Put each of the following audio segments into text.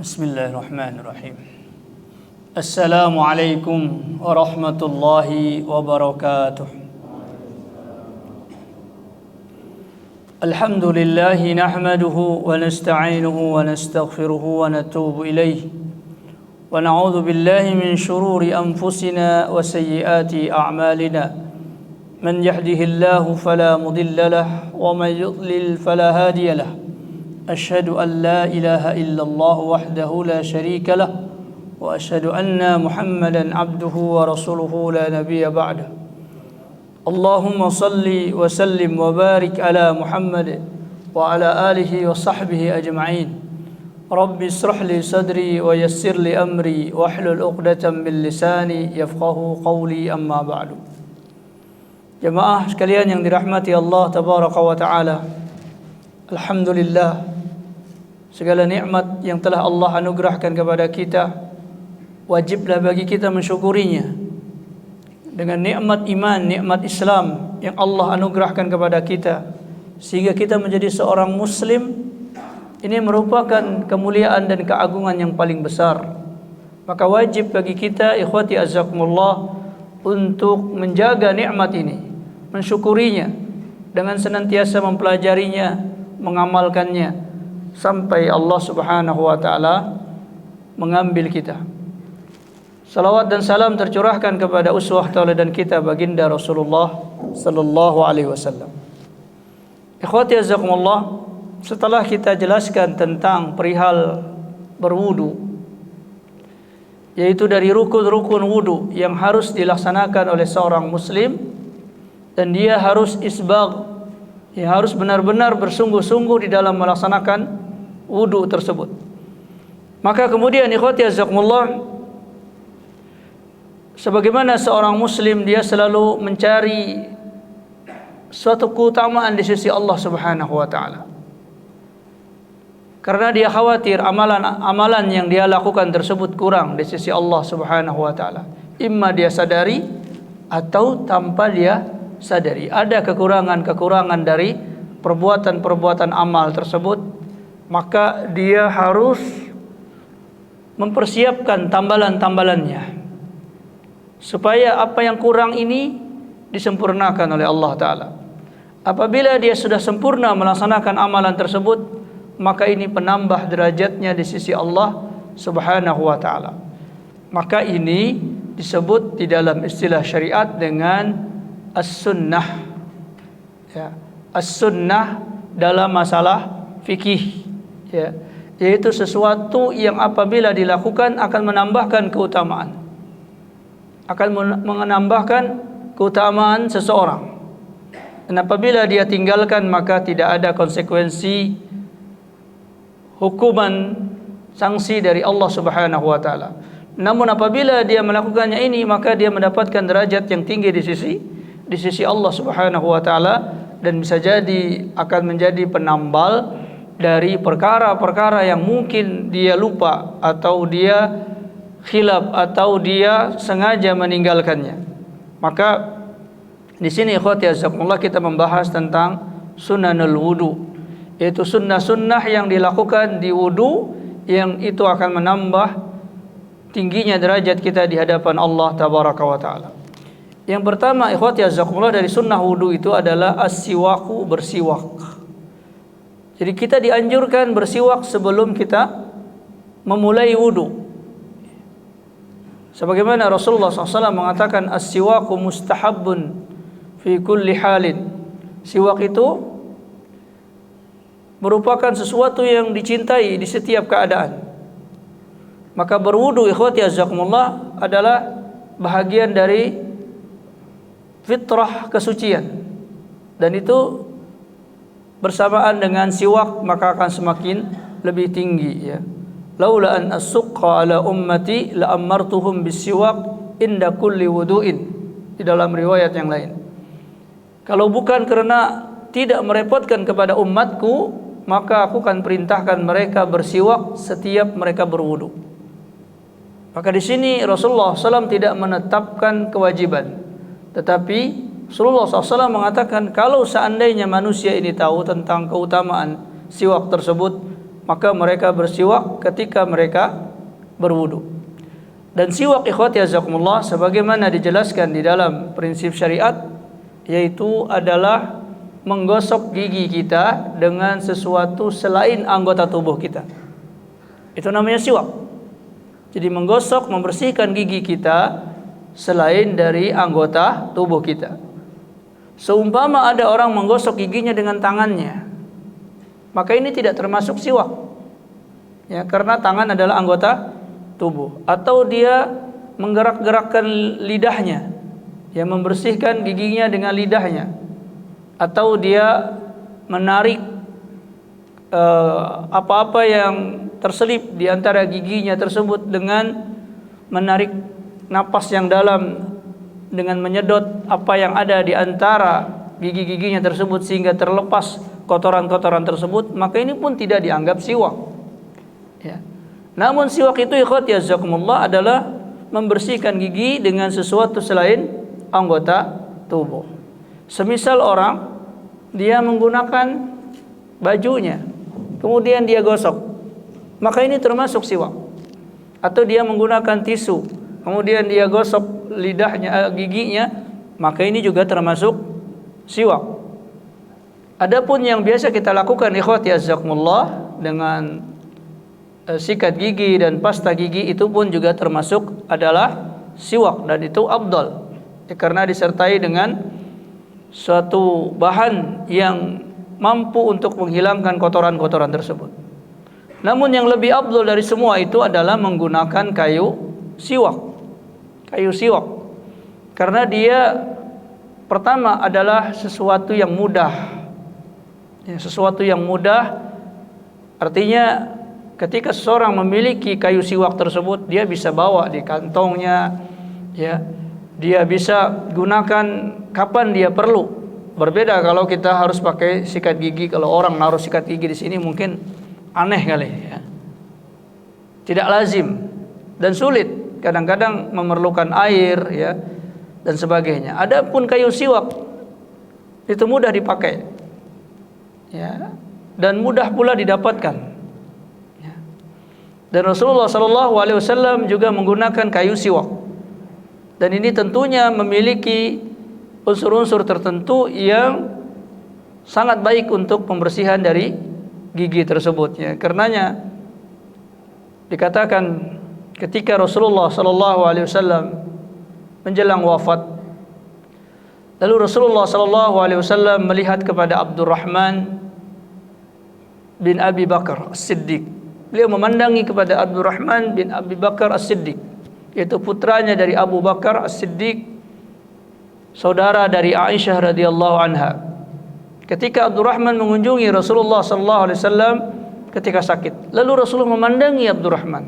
Bismillahirrahmanirrahim. Assalamualaikum warahmatullahi wabarakatuh. Alhamdulillahi nahmaduhu wa nasta'inuhu wa nastaghfiruhu wa natubu ilayh. Wa na'udzu billahi min shururi anfusina wa sayyiati a'malina. Man yahdihillahu fala mudilla lahu wa man yudlil fala hadiya lahu. أشهد أن لا إله إلا الله وحده لا شريك له وأشهد أن محمدا عبده ورسوله لا نبي بعده اللهم صل وسلم وبارك على محمد وعلى آله وصحبه أجمعين رب اشرح لي صدري ويسر لي أمري واحلل عقدة من لساني يفقه قولي أما بعد. Jemaah sekalian yang dirahmati Allah tabaraka wa taala, alhamdulillah, segala nikmat yang telah Allah anugerahkan kepada kita wajiblah bagi kita mensyukurinya. Dengan nikmat iman, nikmat Islam yang Allah anugerahkan kepada kita sehingga kita menjadi seorang muslim, ini merupakan kemuliaan dan keagungan yang paling besar. Maka wajib bagi kita ikhwati azzakumullah untuk menjaga nikmat ini, mensyukurinya dengan senantiasa mempelajarinya, mengamalkannya sampai Allah Subhanahu wa taala mengambil kita. Salawat dan salam tercurahkan kepada uswah tauladan kita baginda Rasulullah sallallahu alaihi wasallam. Ikhwati azakumullah, setelah kita jelaskan tentang perihal berwudu, yaitu dari rukun-rukun wudu yang harus dilaksanakan oleh seorang muslim, dan dia harus isbagh, yang harus benar-benar bersungguh-sungguh di dalam melaksanakan wudu tersebut. Maka kemudian ikhwati azakumullah, sebagaimana seorang muslim dia selalu mencari suatu keutamaan di sisi Allah Subhanahu wa taala. Karena dia khawatir amalan-amalan yang dia lakukan tersebut kurang di sisi Allah Subhanahu wa taala. Imma dia sadari atau tanpa dia sadari ada kekurangan-kekurangan dari perbuatan-perbuatan amal tersebut, maka dia harus mempersiapkan tambalan-tambalannya supaya apa yang kurang ini disempurnakan oleh Allah Ta'ala. Apabila dia sudah sempurna melaksanakan amalan tersebut, maka ini penambah derajatnya di sisi Allah Subhanahu wa Ta'ala. Maka ini disebut di dalam istilah syariat dengan as-sunnah, ya, as-sunnah dalam masalah fikih, ya, yaitu sesuatu yang apabila dilakukan akan menambahkan keutamaan, akan menambahkan keutamaan seseorang, dan apabila dia tinggalkan maka tidak ada konsekuensi hukuman sanksi dari Allah Subhanahu wa taala. Namun apabila dia melakukannya ini, maka dia mendapatkan derajat yang tinggi di sisi Allah Subhanahu wa taala, dan bisa jadi akan menjadi penambal dari perkara-perkara yang mungkin dia lupa atau dia khilaf atau dia sengaja meninggalkannya. Maka di sini ikhwati azakumullah kita membahas tentang sunanul wudu, yaitu sunnah-sunnah yang dilakukan di wudu yang itu akan menambah tingginya derajat kita di hadapan Allah tabaraka wa taala. Yang pertama ikhwati azakumullah dari sunnah wudu itu adalah as-siwaku, bersiwak. Jadi kita dianjurkan bersiwak sebelum kita memulai wudu. Sebagaimana Rasulullah SAW mengatakan as-siwaku mustahabbun fi kulli halin. Siwak itu merupakan sesuatu yang dicintai di setiap keadaan. Maka berwudu ikhwati azakumullah adalah bahagian dari fitrah kesucian, dan itu bersamaan dengan siwak maka akan semakin lebih tinggi, ya. Laula an as-suqqa ala ummati la amartuhum bis-siwak inda kulli wudu'in, di dalam riwayat yang lain. Kalau bukan karena tidak merepotkan kepada umatku, maka aku akan perintahkan mereka bersiwak setiap mereka berwudu. Maka di sini Rasulullah SAW tidak menetapkan kewajiban, tetapi Rasulullah SAW mengatakan kalau seandainya manusia ini tahu tentang keutamaan siwak tersebut, maka mereka bersiwak ketika mereka berwudu. Dan siwak ikhwati azakumullah sebagaimana dijelaskan di dalam prinsip syariat, yaitu adalah menggosok gigi kita dengan sesuatu selain anggota tubuh kita. Itu namanya siwak. Jadi menggosok, membersihkan gigi kita selain dari anggota tubuh kita. Seumpama ada orang menggosok giginya dengan tangannya, maka ini tidak termasuk siwak. Ya, karena tangan adalah anggota tubuh. Atau dia menggerak-gerakkan lidahnya, ya, membersihkan giginya dengan lidahnya. Atau dia menarik apa-apa yang terselip di antara giginya tersebut dengan menarik napas yang dalam, dengan menyedot apa yang ada di antara gigi-giginya tersebut sehingga terlepas kotoran-kotoran tersebut, maka ini pun tidak dianggap siwak. Ya. Namun siwak itu ikhwati jazakumullah adalah membersihkan gigi dengan sesuatu selain anggota tubuh. Semisal orang dia menggunakan bajunya, kemudian dia gosok, maka ini termasuk siwak. Atau dia menggunakan tisu, kemudian dia gosok lidahnya, giginya, maka ini juga termasuk siwak. Adapun yang biasa kita lakukan ikhwati jazakumullah dengan sikat gigi dan pasta gigi, itu pun juga termasuk adalah siwak, dan itu afdal karena disertai dengan suatu bahan yang mampu untuk menghilangkan kotoran-kotoran tersebut. Namun yang lebih afdal dari semua itu adalah menggunakan kayu siwak. Kayu siwak karena dia pertama adalah sesuatu yang mudah. Ya, sesuatu yang mudah artinya ketika seseorang memiliki kayu siwak tersebut, dia bisa bawa di kantongnya, ya. Dia bisa gunakan kapan dia perlu. Berbeda kalau kita harus pakai sikat gigi. Kalau orang naruh sikat gigi di sini mungkin aneh kali, ya. Tidak lazim dan sulit. Kadang-kadang memerlukan air, ya, dan sebagainya. Adapun kayu siwak itu mudah dipakai, ya, dan mudah pula didapatkan. Ya. Dan Rasulullah SAW juga menggunakan kayu siwak. Dan ini tentunya memiliki unsur-unsur tertentu yang sangat baik untuk pembersihan dari gigi tersebut, ya. Karenanya dikatakan ketika Rasulullah SAW menjelang wafat, lalu Rasulullah SAW melihat kepada Abdurrahman bin Abi Bakar As-Siddiq. Beliau memandangi kepada Abdurrahman bin Abi Bakar As-Siddiq, yaitu putranya dari Abu Bakar As-Siddiq, saudara dari Aisyah radhiyallahu anha. Ketika Abdurrahman mengunjungi Rasulullah SAW ketika sakit, lalu Rasulullah memandangi Abdurrahman,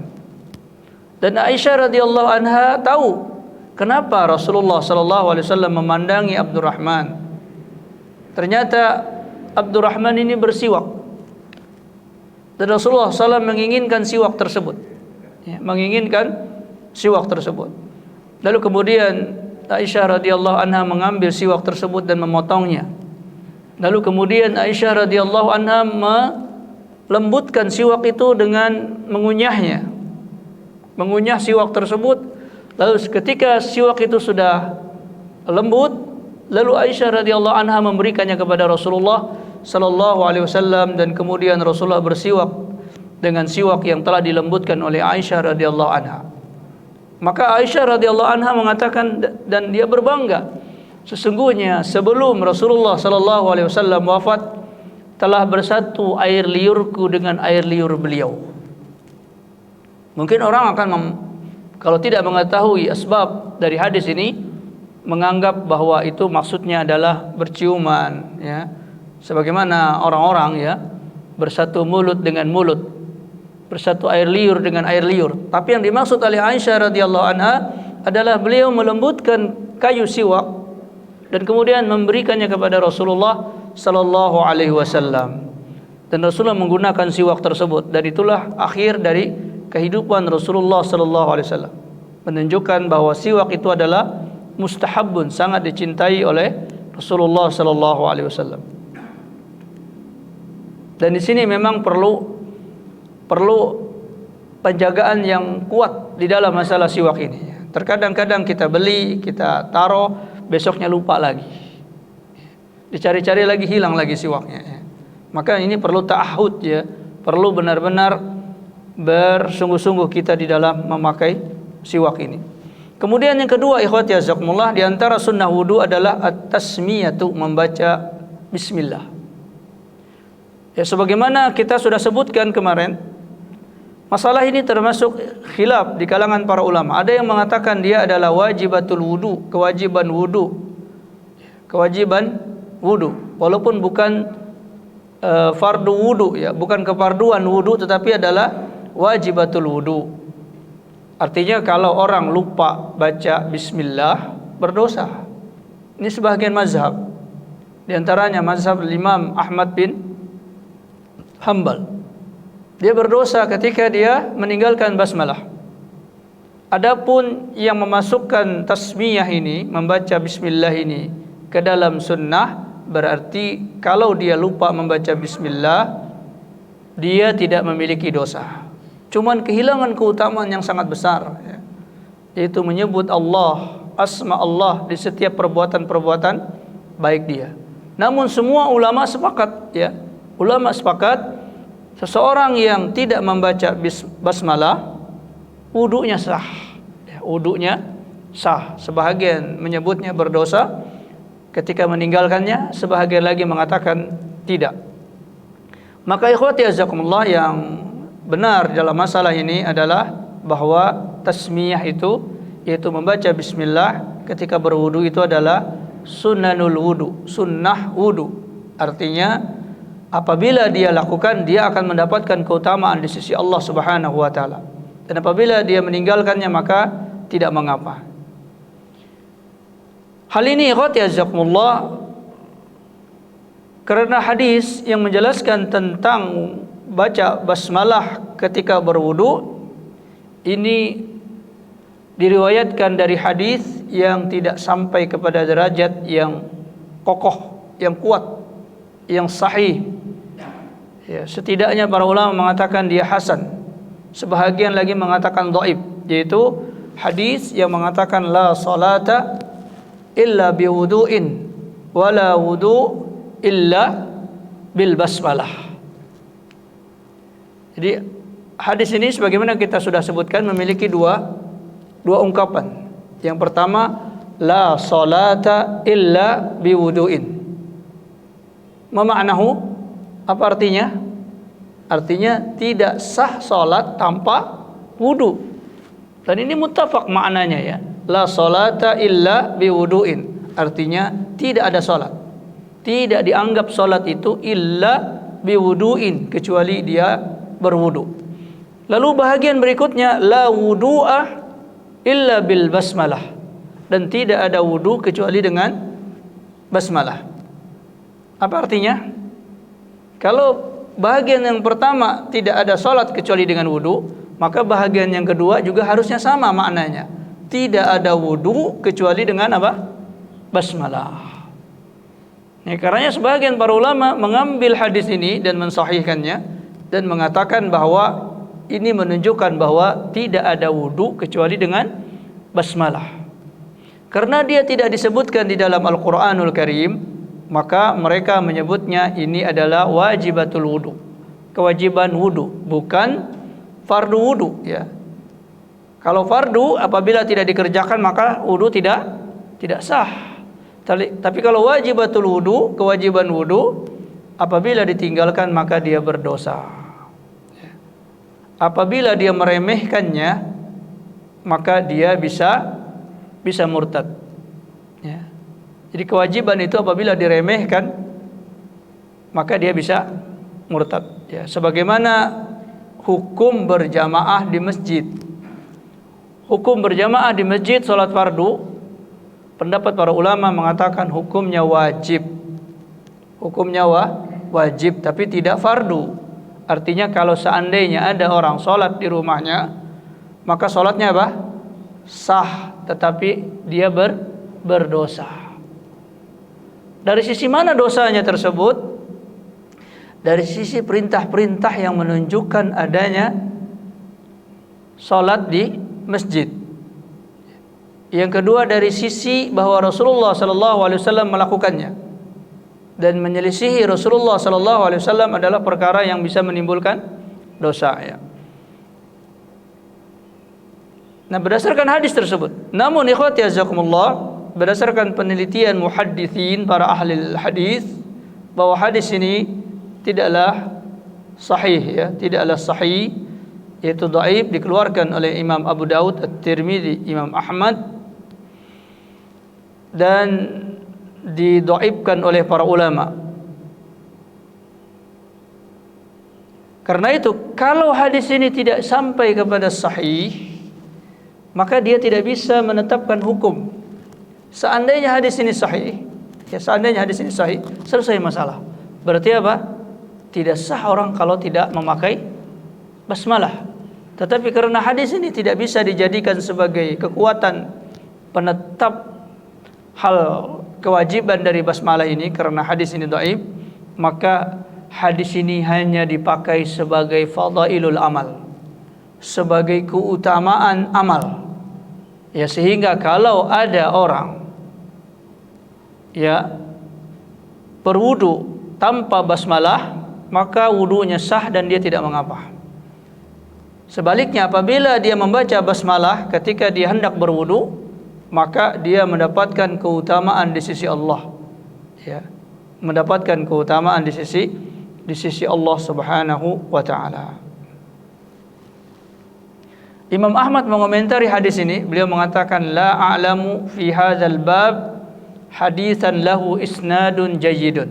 dan Aisyah radhiyallahu anha tahu kenapa Rasulullah SAW memandangi Abdurrahman. Ternyata Abdurrahman ini bersiwak, dan Rasulullah SAW menginginkan siwak tersebut, ya, menginginkan siwak tersebut. Lalu kemudian Aisyah radhiyallahu anha mengambil siwak tersebut dan memotongnya. Lalu kemudian Aisyah radhiyallahu anha melembutkan siwak itu dengan mengunyahnya, mengunyah siwak tersebut. Lalu ketika siwak itu sudah lembut, lalu Aisyah radhiyallahu anha memberikannya kepada Rasulullah sallallahu alaihi wasallam, dan kemudian Rasulullah bersiwak dengan siwak yang telah dilembutkan oleh Aisyah radhiyallahu anha. Maka Aisyah radhiyallahu anha mengatakan, dan dia berbangga, sesungguhnya sebelum Rasulullah sallallahu alaihi wasallam wafat telah bersatu air liurku dengan air liur beliau. Mungkin orang akan kalau tidak mengetahui asbab dari hadis ini, menganggap bahwa itu maksudnya adalah berciuman, ya. Sebagaimana orang-orang, ya, bersatu mulut dengan mulut, bersatu air liur dengan air liur. Tapi yang dimaksud oleh Aisyah radhiyallahu anha adalah beliau melembutkan kayu siwak dan kemudian memberikannya kepada Rasulullah sallallahu alaihi wasallam. Dan Rasulullah menggunakan siwak tersebut, dan itulah akhir dari kehidupan Rasulullah sallallahu alaihi wasallam. Menunjukkan bahwa siwak itu adalah mustahabun, sangat dicintai oleh Rasulullah sallallahu alaihi wasallam. Dan di sini memang perlu perlu penjagaan yang kuat di dalam masalah siwak ini. Terkadang-kadang kita beli, kita taruh, besoknya lupa lagi. Dicari-cari lagi, hilang lagi siwaknya. Maka ini perlu ta'ahud ya, perlu benar-benar bersungguh-sungguh kita di dalam memakai siwak ini. Kemudian yang kedua, ikhwati azakumullah, di antara sunnah wudu adalah at-tasmiyatu, membaca bismillah. Ya, sebagaimana kita sudah sebutkan kemarin, masalah ini termasuk khilaf di kalangan para ulama. Ada yang mengatakan dia adalah wajibatul wudu, kewajiban wudu. Kewajiban wudu, walaupun bukan fardu wudu ya, bukan kefarduan wudu, tetapi adalah wajibatul wudu. Artinya kalau orang lupa baca bismillah berdosa. Ini sebagian mazhab. Di antaranya mazhab Imam Ahmad bin Hanbal. Dia berdosa ketika dia meninggalkan basmalah. Adapun yang memasukkan tasmiyah ini, membaca bismillah ini ke dalam sunnah, berarti kalau dia lupa membaca bismillah, dia tidak memiliki dosa. Cuman kehilangan keutamaan yang sangat besar ya, yaitu menyebut Allah, asma Allah di setiap perbuatan-perbuatan baik dia. Namun semua ulama sepakat ya, ulama sepakat seseorang yang tidak membaca basmalah wudunya sah ya, wudunya sah. Sebahagian menyebutnya berdosa ketika meninggalkannya, sebahagian lagi mengatakan tidak. Maka ikhwati azakumullah, yang benar dalam masalah ini adalah bahwa tasmiyah itu, yaitu membaca bismillah ketika berwudu, itu adalah sunnanul wudu, sunnah wudu. Artinya apabila dia lakukan, dia akan mendapatkan keutamaan di sisi Allah Subhanahu wa taala. Dan apabila dia meninggalkannya, maka tidak mengapa. Hal ini ikhwati azakumullah, karena hadis yang menjelaskan tentang baca basmalah ketika berwudu ini diriwayatkan dari hadis yang tidak sampai kepada derajat yang kokoh, yang kuat, yang sahih. Ya, setidaknya para ulama mengatakan dia hasan. Sebahagian lagi mengatakan dhaif, yaitu hadis yang mengatakan la salata illa biwudu'in wala wudu illa bil basmalah. Jadi hadis ini sebagaimana kita sudah sebutkan memiliki dua ungkapan. Yang pertama, la salata illa biwudu'in. Mema'nahu, apa artinya? Artinya tidak sah salat tanpa wudu. Dan ini muttafaq maknanya ya. La salata illa biwudu'in. Artinya tidak ada salat, tidak dianggap salat itu illa biwudu'in, kecuali dia berwudu. Lalu bahagian berikutnya, la wudu'ah illa bil basmalah, dan tidak ada wudu kecuali dengan basmalah. Apa artinya? Kalau bahagian yang pertama tidak ada salat kecuali dengan wudu, maka bahagian yang kedua juga harusnya sama maknanya. Tidak ada wudu kecuali dengan apa? Basmalah. Nah, karenanya sebagian para ulama mengambil hadis ini dan mensahihkannya dan mengatakan bahwa ini menunjukkan bahwa tidak ada wudu kecuali dengan basmalah. Karena dia tidak disebutkan di dalam Al-Quranul Karim, maka mereka menyebutnya ini adalah wajibatul wudu, kewajiban wudu, bukan fardu wudu ya. Kalau fardu apabila tidak dikerjakan maka wudu tidak sah. Tapi kalau wajibatul wudu, kewajiban wudu, apabila ditinggalkan maka dia berdosa. Apabila dia meremehkannya, maka dia bisa murtad. Ya. Jadi kewajiban itu apabila diremehkan, maka dia bisa murtad. Ya. Sebagaimana hukum berjamaah di masjid. Hukum berjamaah di masjid salat fardu, pendapat para ulama mengatakan hukumnya wajib. Hukumnya wajib, tapi tidak fardu. Artinya kalau seandainya ada orang sholat di rumahnya, maka sholatnya apa? Sah, tetapi dia berdosa. Dari sisi mana dosanya tersebut? dari sisi perintah-perintah yang menunjukkan adanya salat di masjid. Yang kedua dari sisi bahwa Rasulullah sallallahu alaihi wasallam melakukannya, dan menyelisihi Rasulullah sallallahu alaihi wasallam adalah perkara yang bisa menimbulkan dosa, ya. Nah, berdasarkan hadis tersebut, namun ikhwati azakumullah, berdasarkan penelitian muhadditsin, para ahli hadis, bahwa hadis ini tidaklah sahih, ya, tidaklah sahih, yaitu dhaif, dikeluarkan oleh Imam Abu Daud, At-Tirmidzi, Imam Ahmad, dan didhaifkan oleh para ulama. Karena itu, kalau hadis ini tidak sampai kepada sahih, maka dia tidak bisa menetapkan hukum. Seandainya hadis ini sahih, ya, seandainya hadis ini sahih, selesai masalah. Berarti apa? Tidak sah orang kalau tidak memakai basmalah. Tetapi karena hadis ini tidak bisa dijadikan sebagai kekuatan penetap hal kewajiban dari basmalah ini, karena hadis ini dhaif, maka hadis ini hanya dipakai sebagai fadailul amal, sebagai keutamaan amal, ya, sehingga kalau ada orang, ya, berwudu tanpa basmalah, maka wudunya sah dan dia tidak mengapa. Sebaliknya, apabila dia membaca basmalah ketika dia hendak berwudu, maka dia mendapatkan keutamaan di sisi Allah, ya, mendapatkan keutamaan di sisi Allah Subhanahu wa taala. Imam Ahmad mengomentari hadis ini, beliau mengatakan, la a'lamu fi hadzal bab haditsan lahu isnadun jayyidun.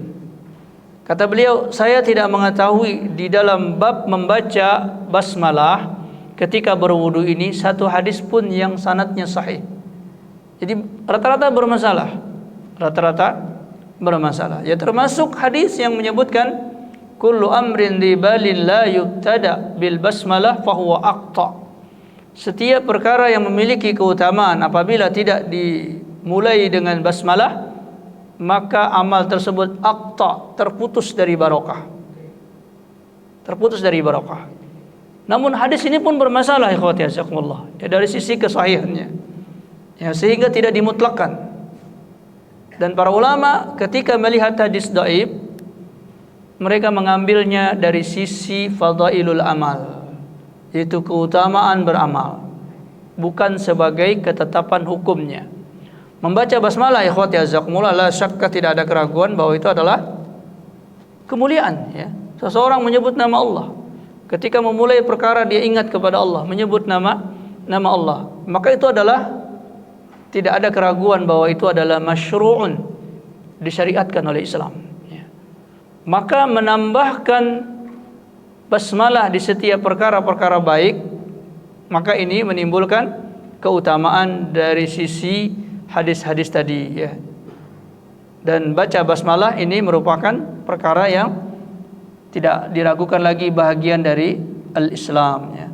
Kata beliau, saya tidak mengetahui di dalam bab membaca basmalah ketika berwudu ini satu hadis pun yang sanadnya sahih. Jadi rata-rata bermasalah. Ya, termasuk hadis yang menyebutkan kullu amrin di balin la yubtada bil basmalah fahuwa aqta. Setiap perkara yang memiliki keutamaan apabila tidak dimulai dengan basmalah, maka amal tersebut aqta, terputus dari barokah. Namun hadis ini pun bermasalah, ikhwati azakumullah, ya, dari sisi kesahihannya, ya, sehingga tidak dimutlakkan. Dan para ulama ketika melihat hadis dhaif, mereka mengambilnya dari sisi fadailul amal, yaitu keutamaan beramal, bukan sebagai ketetapan hukumnya. Membaca basmalah, ikhwati azakumullah, la syakka, tidak ada keraguan bahwa itu adalah kemuliaan, ya. Seseorang menyebut nama Allah, ketika memulai perkara dia ingat kepada Allah, menyebut nama Allah, maka itu adalah, tidak ada keraguan bahwa itu adalah masyru'un, disyariatkan oleh Islam, ya. Maka menambahkan basmalah di setiap perkara-perkara baik, maka ini menimbulkan keutamaan dari sisi hadis-hadis tadi, ya. Dan baca basmalah ini merupakan perkara yang tidak diragukan lagi bahagian dari al-Islam, ya.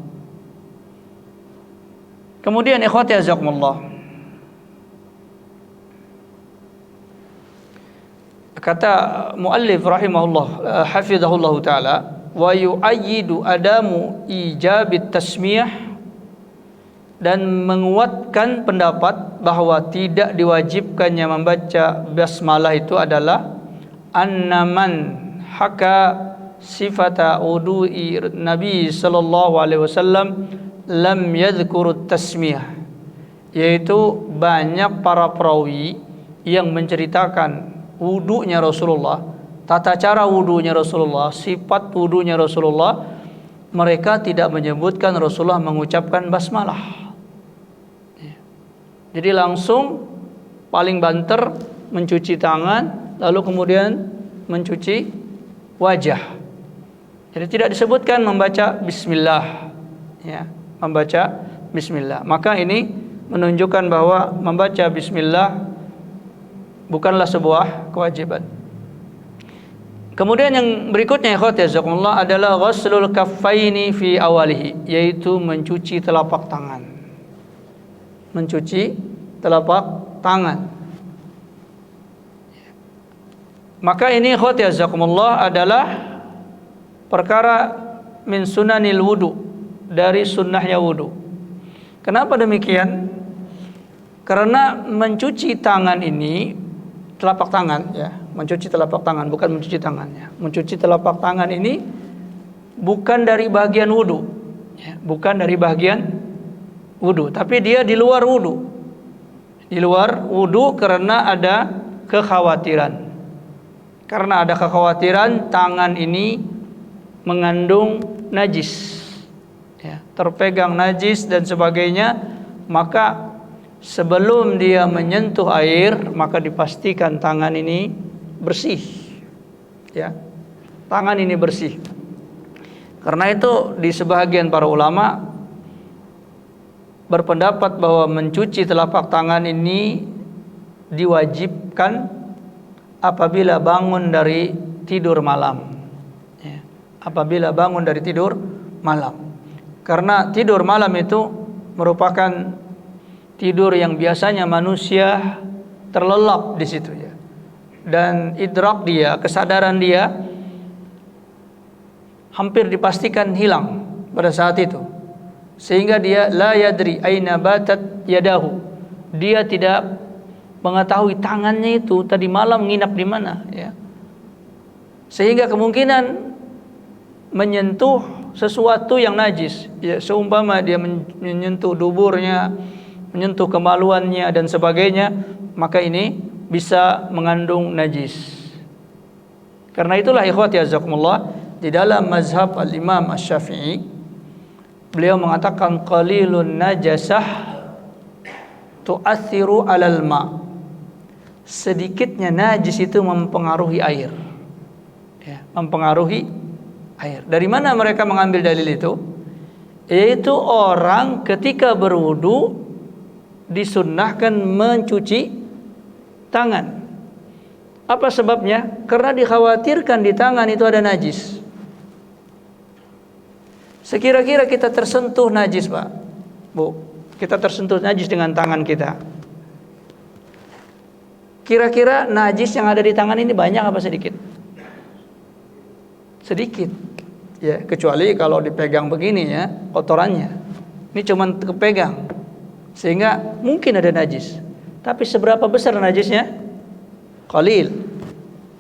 Kemudian ikhwati azakumullah, kata muallif rahimahullah, hafizahullah taala, wa yu'ayyidu adamu ijabit tasmiyah, dan menguatkan pendapat bahwa tidak diwajibkannya membaca basmalah itu adalah annaman haka sifata wudu'i Nabi sallallahu alaihi wasallam lam yadhkurut tasmiyah, yaitu banyak para perawi yang menceritakan wudunya Rasulullah, tata cara wudunya Rasulullah, sifat wudunya Rasulullah, mereka tidak menyebutkan Rasulullah mengucapkan basmalah. Jadi langsung paling banter mencuci tangan, lalu kemudian mencuci wajah. Jadi tidak disebutkan membaca bismillah, ya, membaca bismillah. Maka ini menunjukkan bahwa membaca bismillah bukanlah sebuah kewajiban. Kemudian yang berikutnya, ikhwati jazakumullah, adalah ghuslul kaffaini fi awalihi, yaitu mencuci telapak tangan. Mencuci telapak tangan. Maka ini, ikhwati jazakumullah, adalah perkara min sunanil wudu, dari sunnahnya wudu. Kenapa demikian? Karena mencuci tangan ini, telapak tangan ya, mencuci telapak tangan bukan mencuci tangannya. Mencuci telapak tangan ini bukan dari bagian wudu, ya, bukan dari bagian wudu, tapi dia di luar wudu. Di luar wudu karena ada kekhawatiran. Karena ada kekhawatiran tangan ini mengandung najis, ya, terpegang najis dan sebagainya, maka sebelum dia menyentuh air maka dipastikan tangan ini bersih, ya, tangan ini bersih. Karena itu di sebahagian para ulama berpendapat bahwa mencuci telapak tangan ini diwajibkan apabila bangun dari tidur malam, ya, apabila bangun dari tidur malam. Karena tidur malam itu merupakan tidur yang biasanya manusia terlelap di situ, ya, dan idrak dia, kesadaran dia hampir dipastikan hilang pada saat itu, sehingga dia la yadri aina batat yadahu, dia tidak mengetahui tangannya itu tadi malam nginap di mana, ya, sehingga kemungkinan menyentuh sesuatu yang najis, ya, seumpama dia menyentuh duburnya, menyentuh kemaluannya dan sebagainya, maka ini bisa mengandung najis. Karena itulah ikhwati azakumullah, di dalam mazhab al-Imam Asy-Syafi'i beliau mengatakan qalilun najasah tu'athiru 'alal ma'. Sedikitnya najis itu mempengaruhi air, ya, mempengaruhi air. Dari mana mereka mengambil dalil itu? Yaitu orang ketika berwudu disunnahkan mencuci tangan. Apa sebabnya? Karena dikhawatirkan di tangan itu ada najis. Sekira-kira kita tersentuh najis, Pak, Bu, kita tersentuh najis dengan tangan kita, kira-kira najis yang ada di tangan ini banyak apa sedikit? Sedikit, ya, kecuali kalau dipegang begini, ya, kotorannya ini cuman kepegang sehingga mungkin ada najis. Tapi seberapa besar najisnya? Qalil,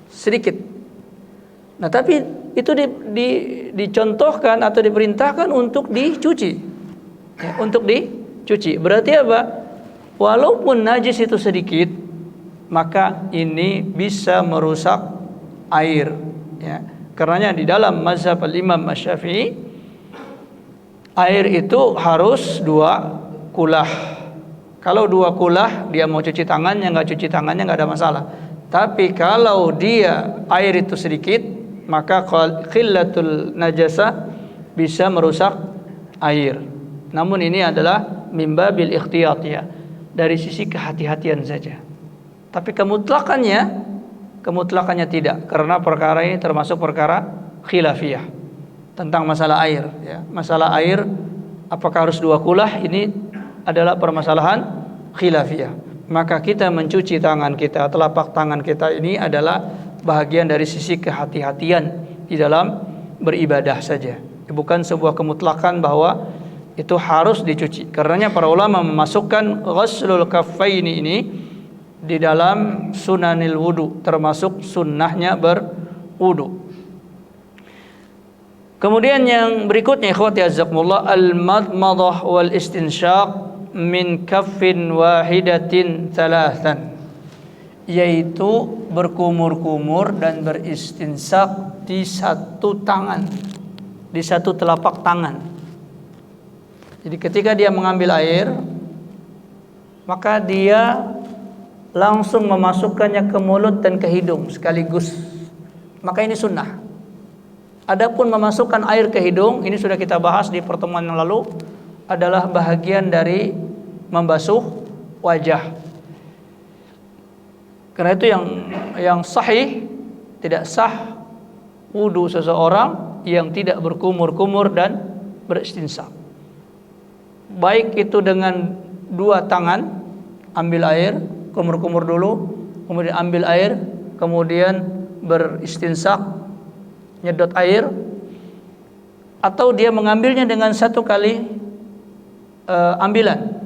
sedikit. Nah, tapi itu dicontohkan atau diperintahkan untuk dicuci, ya, untuk dicuci. Berarti apa? Walaupun najis itu sedikit, maka ini bisa merusak air, ya. Karenanya di dalam mazhab al-Imam Asy-Syafi'i air itu harus 2 kulah. Kalau 2 kulah dia mau cuci tangannya, nggak cuci tangannya nggak ada masalah. Tapi kalau dia air itu sedikit, maka qillatul najasah bisa merusak air. Namun ini adalah mimbabil ikhtiyat, ya, dari sisi kehati-hatian saja. Tapi kemutlakannya tidak, karena perkara ini termasuk perkara khilafiyah tentang masalah air, ya. Masalah air apakah harus 2 kulah, ini adalah permasalahan khilafiyah. Maka kita mencuci tangan kita, telapak tangan kita ini adalah bahagian dari sisi kehati-hatian di dalam beribadah saja, bukan sebuah kemutlakan bahwa itu harus dicuci. Karenanya para ulama memasukkan ghuslul kaffaini ini di dalam sunanil wudu, termasuk sunnahnya berwudu. Kemudian yang berikutnya ikhwati azakumullah, al-madmadah wal istinsyaq min kaffin wahidatin thalathan, yaitu berkumur-kumur dan beristinsak di satu tangan, di satu telapak tangan. Jadi ketika dia mengambil air, maka dia langsung memasukkannya ke mulut dan ke hidung sekaligus. Maka ini sunnah. Adapun memasukkan air ke hidung, ini sudah kita bahas di pertemuan yang lalu, adalah bahagian dari membasuh wajah. Karena itu yang sahih, tidak sah wudu seseorang yang tidak berkumur-kumur dan beristinsak. Baik itu dengan 2 tangan, ambil air, kumur-kumur dulu, kemudian ambil air, kemudian beristinsak, nyedot air, atau dia mengambilnya dengan satu kali ambilan.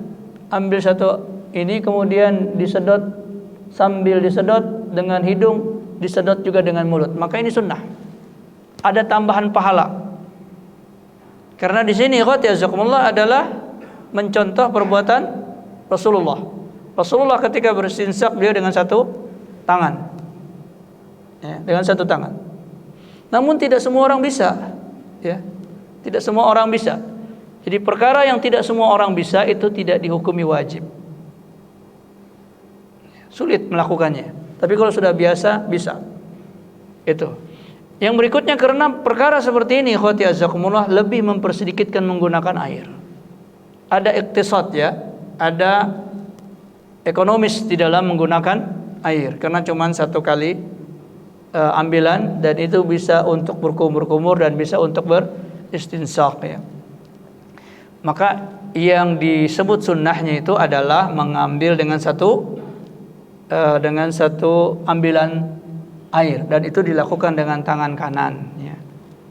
Ambil satu ini kemudian disedot, sambil disedot dengan hidung, disedot juga dengan mulut. Maka ini sunnah. Ada tambahan pahala. Karena di sini jazakumullah adalah mencontoh perbuatan Rasulullah. Rasulullah ketika beristinsaq beliau dengan satu tangan. Ya, dengan satu tangan. Namun tidak semua orang bisa, ya. Tidak semua orang bisa. Jadi perkara yang tidak semua orang bisa itu tidak dihukumi wajib. Sulit melakukannya. Tapi kalau sudah biasa bisa. Itu. Yang berikutnya karena perkara seperti ini ikhwati azakumullah lebih mempersedikitkan menggunakan air. Ada iktisad ya, ada ekonomis di dalam menggunakan air karena cuma satu kali ambilan dan itu bisa untuk berkumur-kumur dan bisa untuk beristinsaq ya. Maka yang disebut sunnahnya itu adalah mengambil dengan satu ambilan air dan itu dilakukan dengan tangan kanan ya.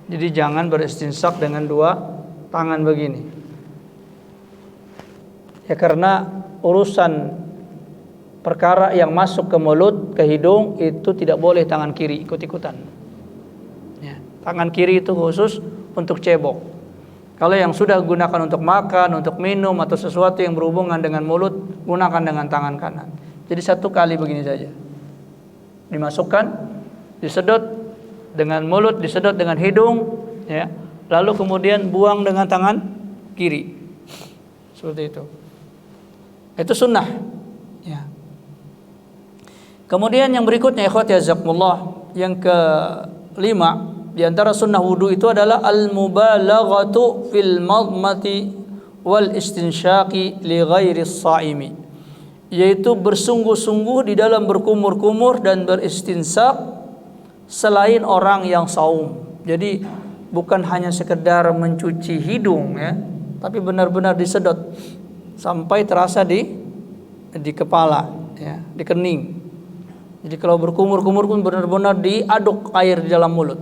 Jadi jangan beristinsaq dengan dua tangan begini. Ya karena urusan perkara yang masuk ke mulut, ke hidung itu tidak boleh tangan kiri ikut-ikutan. Ya, tangan kiri itu khusus untuk cebok. Kalau yang sudah gunakan untuk makan, untuk minum atau sesuatu yang berhubungan dengan mulut, gunakan dengan tangan kanan. Jadi satu kali begini saja. Dimasukkan, disedot dengan mulut, disedot dengan hidung, ya. Lalu kemudian buang dengan tangan kiri. Seperti itu. Itu sunnah. Ya. Kemudian yang berikutnya ikhwati jazakumullah, yang kelima di antara sunnah wudu itu adalah al-mubalaghatu fil madmati wal istinsyaqi li ghairi shaimi, yaitu bersungguh-sungguh di dalam berkumur-kumur dan beristinsaq selain orang yang saum. Jadi bukan hanya sekedar mencuci hidung ya, tapi benar-benar disedot sampai terasa di kepala ya, di kening. Jadi kalau berkumur-kumur pun benar-benar diaduk air di dalam mulut.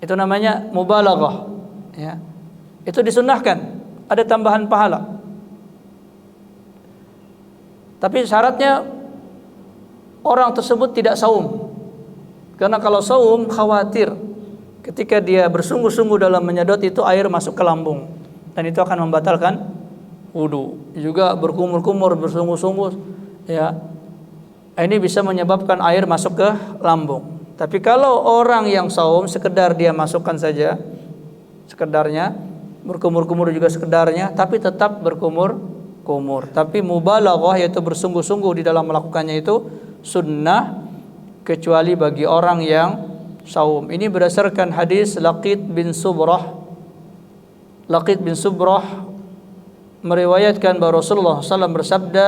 Itu namanya mubalaghah ya. Itu disunnahkan, ada tambahan pahala. Tapi syaratnya orang tersebut tidak saum. Karena kalau saum khawatir ketika dia bersungguh-sungguh dalam menyedot itu air masuk ke lambung dan itu akan membatalkan wudu. Juga berkumur-kumur bersungguh-sungguh ya. Ini bisa menyebabkan air masuk ke lambung. Tapi kalau orang yang saum sekedar dia masukkan saja sekedarnya, berkumur-kumur juga sekedarnya, tapi tetap berkumur-kumur. Tapi mubalaghah yaitu bersungguh-sungguh di dalam melakukannya itu sunnah kecuali bagi orang yang saum. Ini berdasarkan hadis Laqit bin Subrah. Laqit bin Subrah meriwayatkan bahwa Rasulullah SAW bersabda,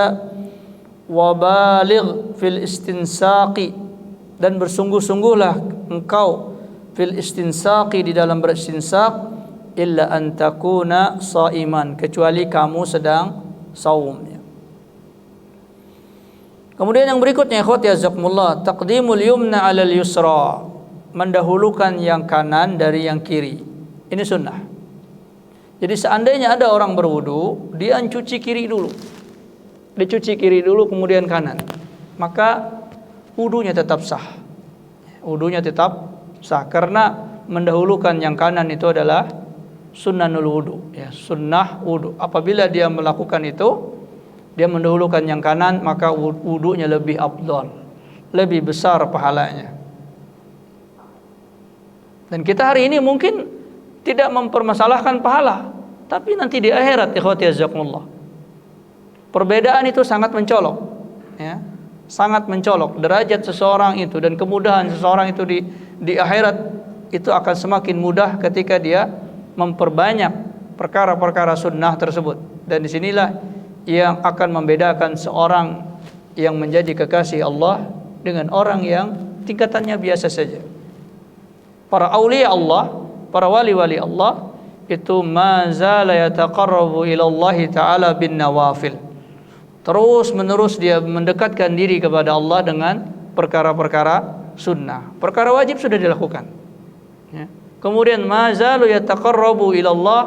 "Wabaligh fil istinsaqi," dan bersungguh-sungguhlah engkau fil istinsaqi di dalam beristinsaq, illa an takuna shaiman, kecuali kamu sedang saum. Kemudian yang berikutnya ikhwati jazakumullah, taqdimul yumna 'alal yusra, mendahulukan yang kanan dari yang kiri. Ini sunnah. Jadi seandainya ada orang berwudu, dia cuci kiri dulu. Dicuci kiri dulu kemudian kanan. Maka wudunya tetap sah. Wudunya tetap sah karena mendahulukan yang kanan itu adalah sunnahul wudu ya, sunnah wudu. Apabila dia melakukan itu, dia mendahulukan yang kanan, maka wudunya lebih afdal, lebih besar pahalanya. Dan kita hari ini mungkin tidak mempermasalahkan pahala, tapi nanti di akhirat ikhwati jazakumullah, perbedaan itu sangat mencolok ya. Sangat mencolok derajat seseorang itu dan kemudahan seseorang itu di akhirat itu akan semakin mudah ketika dia memperbanyak perkara-perkara sunnah tersebut. Dan disinilah yang akan membedakan seorang yang menjadi kekasih Allah dengan orang yang tingkatannya biasa saja. Para aulia Allah, para wali-wali Allah itu mazala yataqarrabu ila Allah taala bin nawafil. Terus menerus dia mendekatkan diri kepada Allah dengan perkara-perkara sunnah. Perkara wajib sudah dilakukan ya. Kemudian mazalu yataqarrabu ila Allah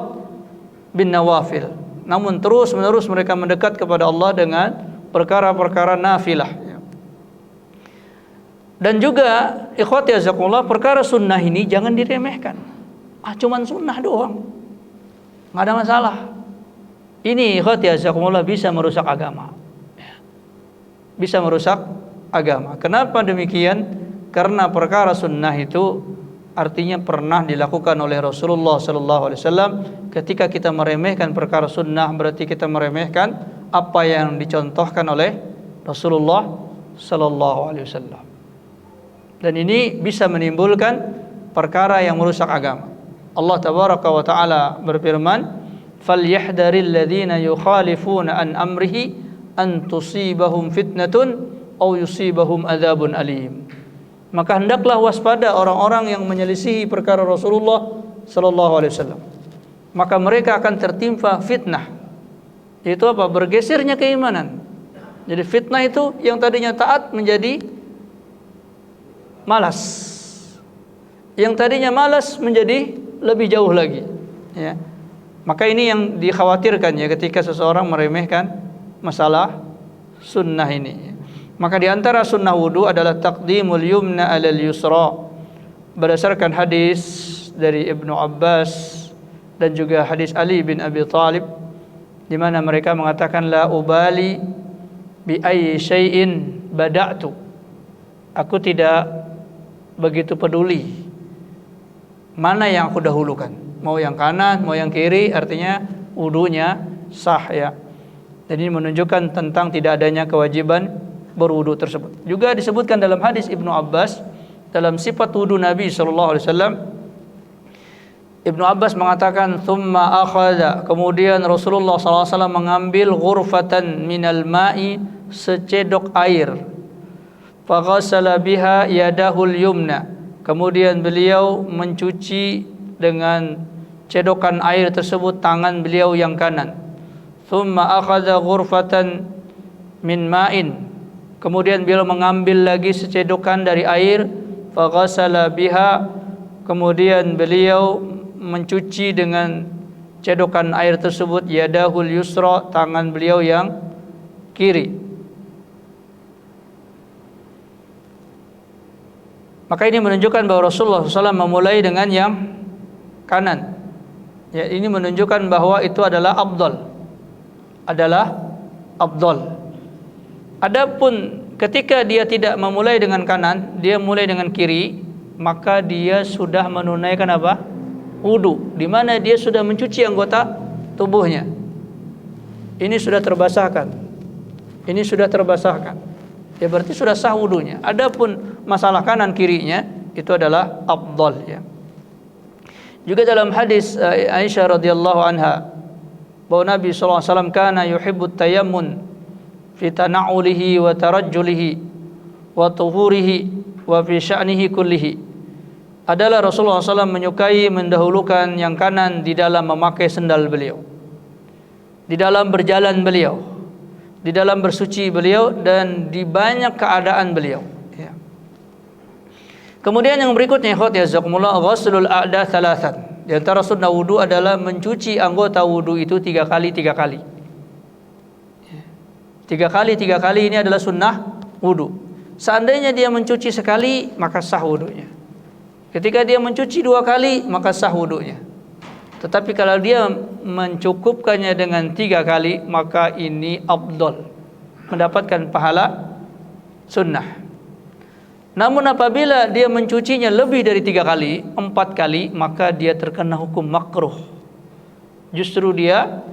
bin nawafil. Namun terus menerus mereka mendekat kepada Allah dengan perkara-perkara nafilah. Dan juga ikhwati azakumullah, perkara sunnah ini jangan diremehkan. Cuman sunnah doang, nggak ada masalah. Ini ikhwati azakumullah bisa merusak agama. Bisa merusak agama. Kenapa demikian? Karena perkara sunnah itu artinya pernah dilakukan oleh Rasulullah sallallahu alaihi wasallam. Ketika kita meremehkan perkara sunnah, berarti kita meremehkan apa yang dicontohkan oleh Rasulullah sallallahu alaihi wasallam. Dan ini bisa menimbulkan perkara yang merusak agama. Allah tabaraka wa taala berfirman, "Falyahdharil ladzina yukhalifuna an amrihi an tusibahum fitnatun aw yusibahum adzabun alim." Maka hendaklah waspada orang-orang yang menyelisihi perkara Rasulullah sallallahu alaihi wasallam. Maka mereka akan tertimpa fitnah. Itu apa? Bergesernya keimanan. Jadi fitnah itu yang tadinya taat menjadi malas. Yang tadinya malas menjadi lebih jauh lagi, ya. Maka ini yang dikhawatirkan ya ketika seseorang meremehkan masalah sunnah ini. Maka di antara sunnah wudu adalah taqdimul yumna 'alal yusra. Berdasarkan hadis dari Ibnu Abbas dan juga hadis Ali bin Abi Thalib, di mana mereka mengatakan la ubali bi ayyi syai'in bada'tu. Aku tidak begitu peduli mana yang aku dahulukan, mau yang kanan, mau yang kiri, artinya wudunya sah ya. Jadi menunjukkan tentang tidak adanya kewajiban berwudu tersebut. Juga disebutkan dalam hadis Ibnu Abbas dalam sifat wudu Nabi sallallahu alaihi wasallam. Ibnu Abbas mengatakan thumma akhadha, kemudian Rasulullah sallallahu alaihi wasallam mengambil ghurfatan minal ma'i, secedok air. Faghasala biha yadahul yumna, kemudian beliau mencuci dengan cedokan air tersebut tangan beliau yang kanan. Thumma akhadha ghurfatan min ma'in, kemudian beliau mengambil lagi secedokan dari air. Faghasala biha, kemudian beliau mencuci dengan cedokan air tersebut yadahul yusra, tangan beliau yang kiri. Maka ini menunjukkan bahwa Rasulullah SAW memulai dengan yang kanan. Ya, ini menunjukkan bahwa itu adalah afdal. Adapun ketika dia tidak memulai dengan kanan, dia mulai dengan kiri, maka dia sudah menunaikan apa? Wudu, di mana dia sudah mencuci anggota tubuhnya. Ini sudah terbasahkan. Ya berarti sudah sah wudunya. Adapun masalah kanan kirinya itu adalah afdal ya. Juga dalam hadis Aisyah radhiyallahu anha bahwa Nabi sallallahu alaihi wasallam kana yuhibbut tayammun fi tana'ulihi wa tarajjulihi wa tuhurihi wa fi sya'nihi kullihi. Adalah Rasulullah SAW menyukai mendahulukan yang kanan di dalam memakai sendal beliau, di dalam berjalan beliau, di dalam bersuci beliau, dan di banyak keadaan beliau ya. Kemudian yang berikutnya ikhwati jazakumullah, ghuslul a'da thalathan. Di antara sunnah wudu adalah mencuci anggota wudu itu 3 kali 3 kali. 3 kali 3 kali ini adalah sunnah wudu. Seandainya dia mencuci sekali, maka sah wudunya. Ketika dia mencuci 2 kali, maka sah wudunya. Tetapi kalau dia mencukupkannya dengan 3 kali, maka ini afdal, mendapatkan pahala sunnah. Namun apabila dia mencucinya lebih dari 3 kali, 4 kali, maka dia terkena hukum makruh. Justru dia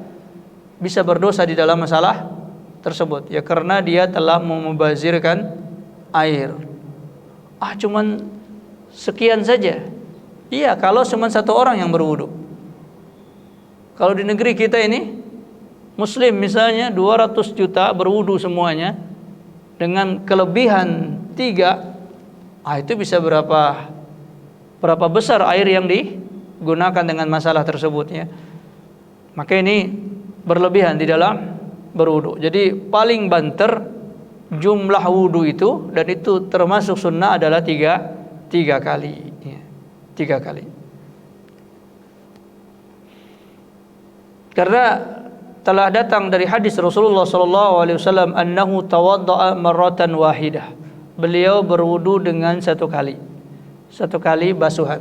bisa berdosa di dalam masalah tersebut ya, karena dia telah memubazirkan air. Cuman sekian saja. Iya, kalau cuma 1 orang yang berwudu. Kalau di negeri kita ini muslim misalnya 200 juta berwudu semuanya dengan kelebihan 3, itu bisa berapa besar air yang digunakan dengan masalah tersebut ya. Maka ini berlebihan di dalam berwudu. Jadi paling banter jumlah wudu itu, dan itu termasuk sunnah, adalah 3 kali ya. 3 kali. Karena telah datang dari hadis Rasulullah sallallahu alaihi wasallam annahu tawaddaa marratan wahidah. Beliau berwudu dengan satu kali basuhan.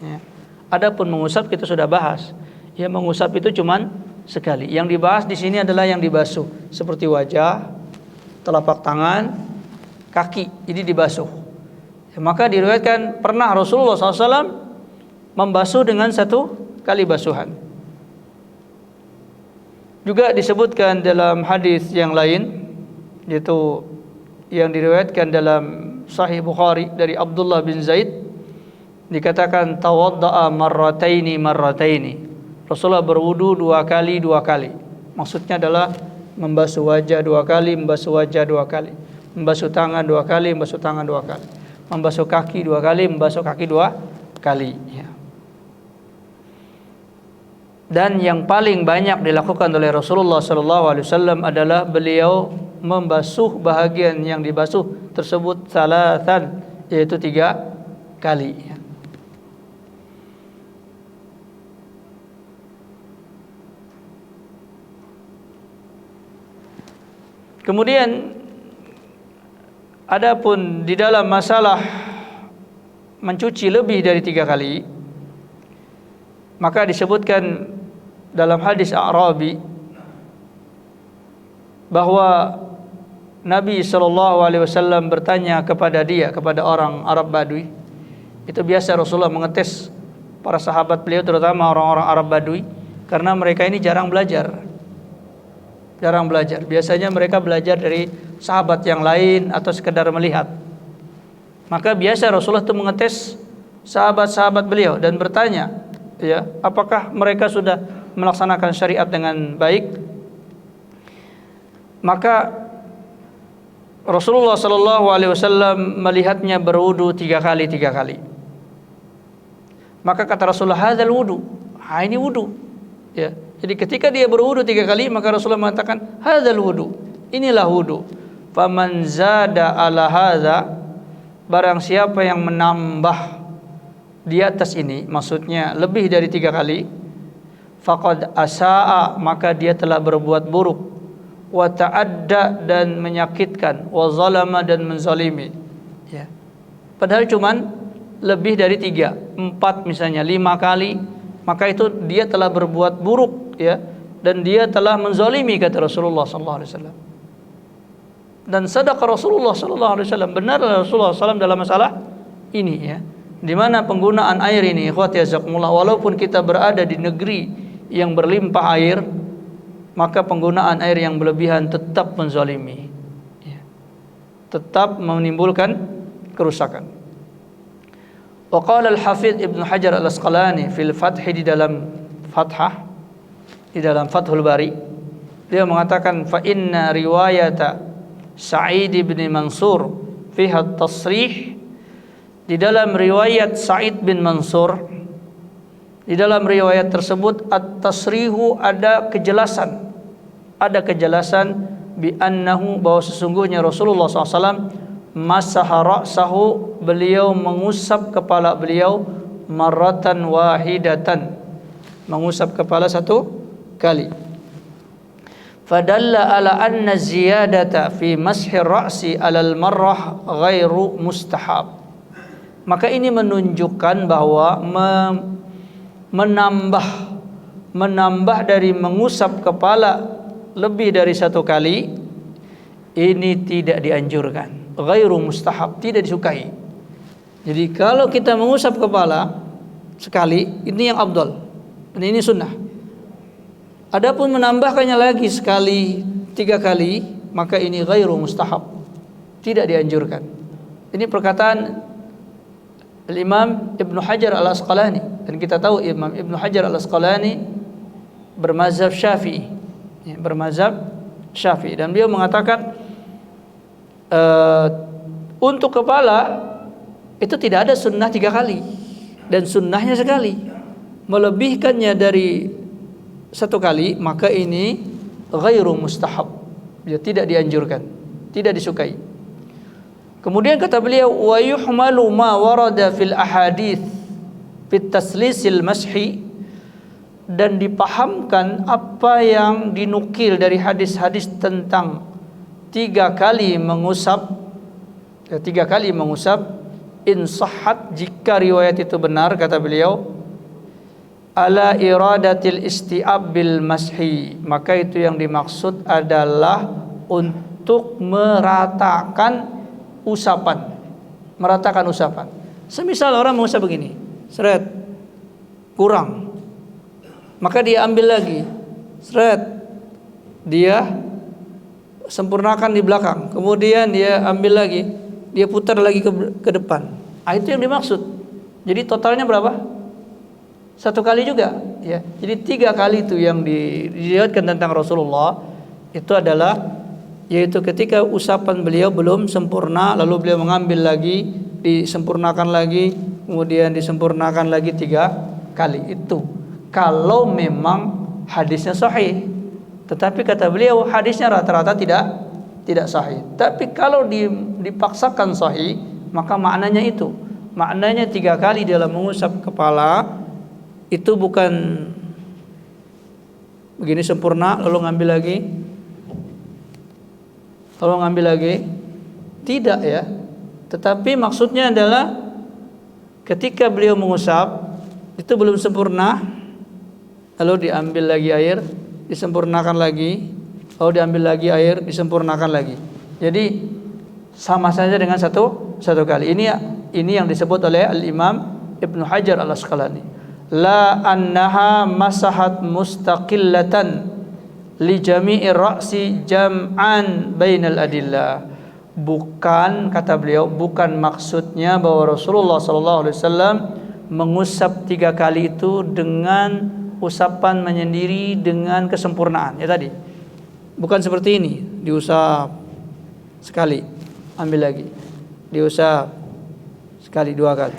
Ya. Adapun mengusap kita sudah bahas. Ya, mengusap itu cuman sekali. Yang dibahas di sini adalah yang dibasuh, seperti wajah, telapak tangan, kaki. Ini dibasuh. Ya, maka diriwayatkan pernah Rasulullah SAW membasuh dengan satu kali basuhan. Juga disebutkan dalam hadis yang lain, yaitu yang diriwayatkan dalam Sahih Bukhari dari Abdullah bin Zaid, dikatakan tawadda'a marrataini. Rasulullah berwudu dua kali. Maksudnya adalah membasuh wajah dua kali, membasuh tangan dua kali, membasuh kaki dua kali, membasuh kaki dua kali. Ya. Dan yang paling banyak dilakukan oleh Rasulullah SAW adalah beliau membasuh bahagian yang dibasuh tersebut salatan, yaitu 3 kali. Ya. Kemudian adapun di dalam masalah mencuci lebih dari 3 kali, maka disebutkan dalam hadis A'rabi bahwa Nabi SAW bertanya kepada orang Arab Badui. Itu biasa Rasulullah mengetes para sahabat beliau, terutama orang-orang Arab Badui, karena mereka ini jarang belajar. Biasanya mereka belajar dari sahabat yang lain atau sekedar melihat. Maka biasa Rasulullah itu mengetes sahabat-sahabat beliau dan bertanya, ya, apakah mereka sudah melaksanakan syariat dengan baik? Maka Rasulullah SAW melihatnya berwudu 3 kali. Maka kata Rasulullah, hadzal wudu. Ini wudu. Ya. Jadi ketika dia berwudu 3 kali, maka Rasulullah mengatakan, hadzal wudu. Inilah wudu. Faman zada ala hadza, barang siapa yang menambah di atas ini, maksudnya lebih dari 3 kali, faqad asaa, maka dia telah berbuat buruk, wa ta'adda, dan menyakitkan, wa zalama, dan menzalimi. Ya. Padahal cuman lebih dari 3, 4 misalnya, 5 kali, maka itu dia telah berbuat buruk, ya, dan dia telah menzalimi, kata Rasulullah SAW. Dan sadaq Rasulullah SAW, benar Rasulullah SAW dalam masalah ini, ya. Di mana penggunaan air ini, ikhwati jazakumullah, walaupun kita berada di negeri yang berlimpah air, maka penggunaan air yang berlebihan tetap menzalimi, ya. Tetap menimbulkan kerusakan. Wa qala al-Hafidz Ibnu Hajar Al-Asqalani fil Fath, di dalam Fathul Bari, dia mengatakan fa inna riwayata Sa'id bin Mansur fiha at-tasrih, di dalam riwayat Sa'id bin Mansur, di dalam riwayat tersebut at-tasrihu, ada kejelasan bi annahu, bahwa sesungguhnya Rasulullah SAW masaha ra'sahu, beliau mengusap kepala beliau marratan wahidatan, mengusap kepala 1 kali. Fadalla ala anna ziyadata fi mashir ra'si alal marrah ghairu mustahab. Maka ini menunjukkan bahwa menambah dari mengusap kepala lebih dari 1 kali ini tidak dianjurkan, ghairu mustahab, tidak disukai. Jadi kalau kita mengusap kepala sekali, ini yang afdal, dan ini sunnah. Adapun menambahkannya lagi sekali, 3 kali, maka ini ghairu mustahab, tidak dianjurkan. Ini perkataan Imam Ibnu Hajar Al-Asqalani, dan kita tahu Imam Ibnu Hajar Al-Asqalani bermazhab Syafi'i, ya, dan beliau mengatakan untuk kepala itu tidak ada sunnah 3 kali, dan sunnahnya sekali. Melebihkannya dari 1 kali, maka ini ghairu mustahab, ya, tidak dianjurkan, tidak disukai. Kemudian kata beliau, wa yuhmalu ma warada fil ahadits fit taslisil mashi, dan dipahamkan apa yang dinukil dari hadis-hadis tentang 3 kali mengusap, in sahhat, jika riwayat itu benar, kata beliau, ala iradatil isti'ab bil mashi, maka itu yang dimaksud adalah untuk meratakan usapan. Semisal orang mengusap begini, seret, kurang, maka dia ambil lagi, seret, dia sempurnakan di belakang, kemudian dia ambil lagi, dia putar lagi ke depan. Itu yang dimaksud. Jadi totalnya berapa? 1 kali juga, ya. Jadi 3 kali itu yang diriwayatkan tentang Rasulullah itu adalah, yaitu ketika usapan beliau belum sempurna, lalu beliau mengambil lagi, disempurnakan lagi, kemudian disempurnakan lagi 3 kali. Itu kalau memang hadisnya sahih. Tetapi kata beliau hadisnya rata-rata tidak sahih. Tapi kalau dipaksakan sahih, maka maknanya itu. Maknanya 3 kali dalam mengusap kepala itu bukan begini sempurna lalu ngambil lagi. Tidak, ya. Tetapi maksudnya adalah ketika beliau mengusap itu belum sempurna, lalu diambil lagi air, disempurnakan lagi, lalu diambil lagi air, disempurnakan lagi. Jadi sama saja dengan satu kali. Ini yang disebut oleh Al-Imam Ibnu Hajar Al-Asqalani, la annaha masahat mustaqillatan li jami'ir ra'si jam'an bainal adillah. Bukan, kata beliau, bukan maksudnya bahwa Rasulullah SAW mengusap 3 kali itu dengan usapan menyendiri dengan kesempurnaan. Ya tadi, bukan seperti ini, diusap sekali, ambil lagi, diusap sekali 2 kali,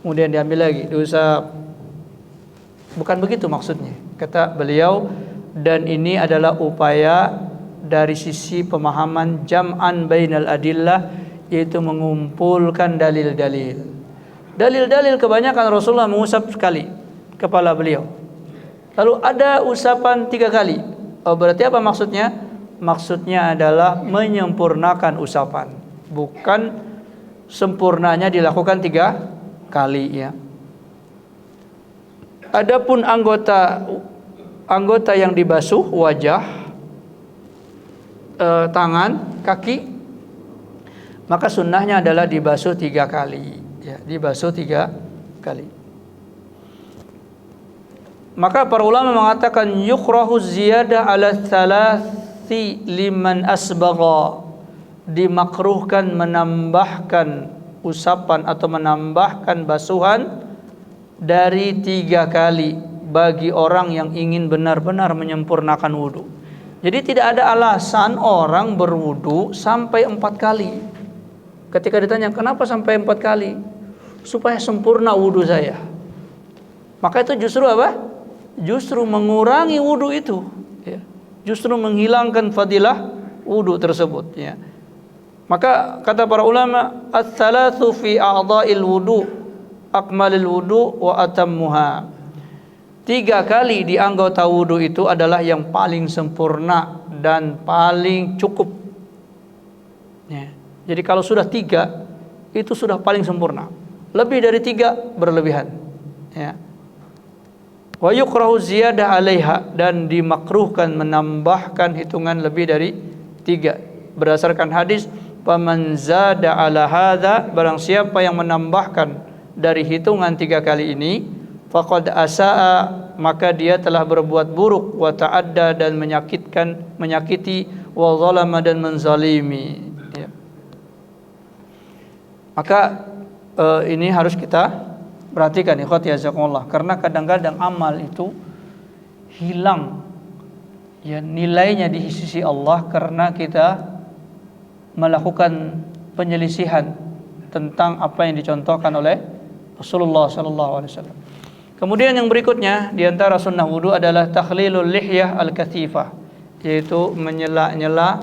kemudian diambil lagi, diusap. Bukan begitu maksudnya, kata beliau. Dan ini adalah upaya dari sisi pemahaman jam'an bainal adillah, yaitu mengumpulkan dalil-dalil. Dalil-dalil kebanyakan Rasulullah mengusap sekali kepala beliau, lalu ada usapan 3 kali. Berarti apa maksudnya? Maksudnya adalah menyempurnakan usapan, bukan sempurnanya dilakukan 3 kali, ya. Adapun anggota yang dibasuh, wajah, tangan, kaki, maka sunnahnya adalah dibasuh 3 kali, ya, dibasuh 3 kali. Maka para ulama mengatakan yukrahu ziyadah ala thalathi liman asbagha, dimakruhkan menambahkan usapan atau menambahkan basuhan dari 3 kali bagi orang yang ingin benar-benar menyempurnakan wudu. Jadi tidak ada alasan orang berwudu sampai 4 kali. Ketika ditanya kenapa sampai 4 kali, supaya sempurna wudu saya. Maka itu justru apa? Justru mengurangi wudu itu, ya. Justru menghilangkan fadilah wudu tersebut, ya. Maka kata para ulama, ats-tsalatsu fi a'dha'il wudu akmalul wudu wa atammuha. 3 kali di anggota wudu itu adalah yang paling sempurna dan paling cukup, ya. Jadi kalau sudah 3 itu sudah paling sempurna. Lebih dari 3 berlebihan, ya. Wa yukrahu ziyadah 'alaiha, dan dimakruhkan menambahkan hitungan lebih dari 3 berdasarkan hadis, faman zada 'ala hadza, barang siapa yang menambahkan dari hitungan 3 kali ini, faqad asaa, maka dia telah berbuat buruk, wa ta'adda, dan menyakiti, wa zalama, dan menzalimi, ya. Maka ini harus kita perhatikan, ikhwati jazakumullah, karena kadang-kadang amal itu hilang, ya, nilainya di sisi Allah karena kita melakukan penyelisihan tentang apa yang dicontohkan oleh Rasulullah SAW. Kemudian yang berikutnya di antara sunnah wudu adalah takhlilul lihyah al-kathifah, yaitu menyela-nyela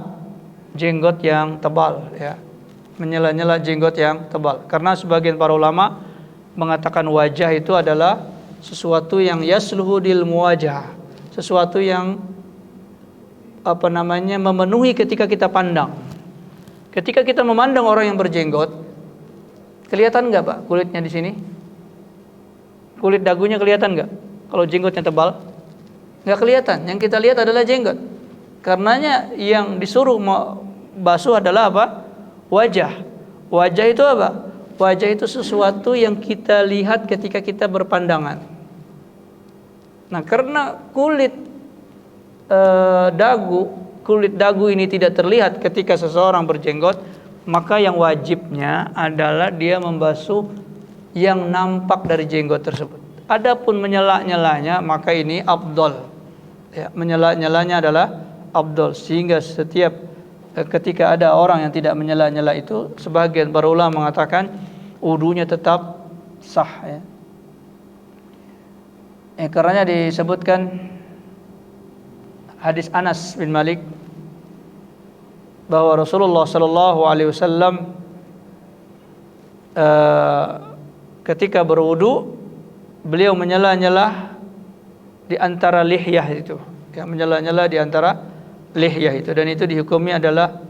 jenggot yang tebal, ya. Menyela-nyela jenggot yang tebal, karena sebagian para ulama mengatakan wajah itu adalah sesuatu yang yasluhu dil muwajah, sesuatu yang memenuhi ketika kita pandang. Ketika kita memandang orang yang berjenggot, kelihatan nggak Pak kulitnya di sini? Kulit dagunya kelihatan nggak? Kalau jenggotnya tebal, nggak kelihatan. Yang kita lihat adalah jenggot. Karenanya yang disuruh basuh adalah apa? Wajah. Wajah itu apa? Wajah itu sesuatu yang kita lihat ketika kita berpandangan. Nah, karena kulit kulit dagu ini tidak terlihat ketika seseorang berjenggot, maka yang wajibnya adalah dia membasuh yang nampak dari jenggot tersebut. Adapun menyela-nyelanya, maka ini afdal. Ya, menyela-nyelanya adalah afdal, sehingga setiap ketika ada orang yang tidak menyela-nyela itu, sebagian para ulama mengatakan wudunya tetap sah, ya. Karenanya disebutkan hadis Anas bin Malik bahwa Rasulullah sallallahu alaihi wasallam ketika berwudu beliau menyela-nyela di antara lihyah itu, ya, menyela-nyela di antara lihyah itu, dan itu dihukumi adalah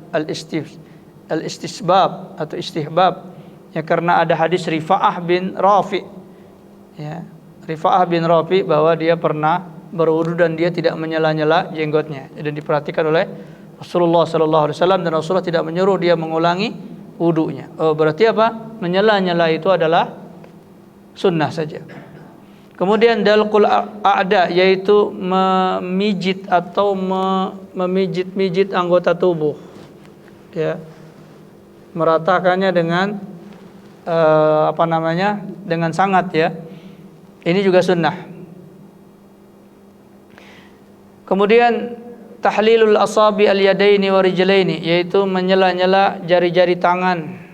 al-istisbab atau istihbab, ya, karena ada hadis Rifa'ah bin Rafi, ya, Rifa'ah bin Rafi bahwa dia pernah berwudu dan dia tidak menyela-nyela jenggotnya, dan diperhatikan oleh Rasulullah sallallahu alaihi wasallam, dan Rasulullah tidak menyuruh dia mengulangi wudunya. Oh, berarti apa? Menyela-nyela itu adalah sunnah saja. Kemudian dalqul a'da, yaitu memijit atau memijit-mijit anggota tubuh, ya, meratakannya dengan dengan sangat, ya. Ini juga sunnah. Kemudian tahlilul asabi al-yadaini wa rijlaini, yaitu menyela-nyela jari-jari tangan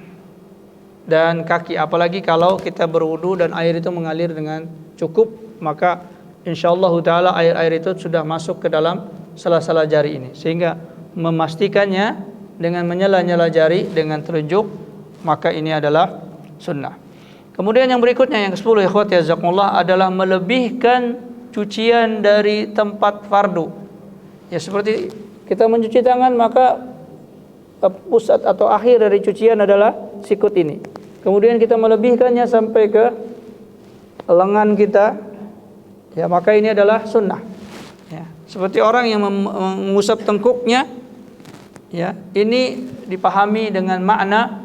dan kaki, apalagi kalau kita berwudu dan air itu mengalir dengan cukup, maka insyaallah taala air-air itu sudah masuk ke dalam sela-sela jari ini, sehingga memastikannya dengan menyela-nyela jari dengan telunjuk, maka ini adalah sunnah. Kemudian yang berikutnya, yang ke-10, ikhwati jazakumullah, adalah melebihkan cucian dari tempat fardu. Ya, seperti kita mencuci tangan, maka pusat atau akhir dari cucian adalah sikut ini. Kemudian kita melebihkannya sampai ke lengan kita, ya, maka ini adalah sunnah. Ya, seperti orang yang mengusap tengkuknya, ya, ini dipahami dengan makna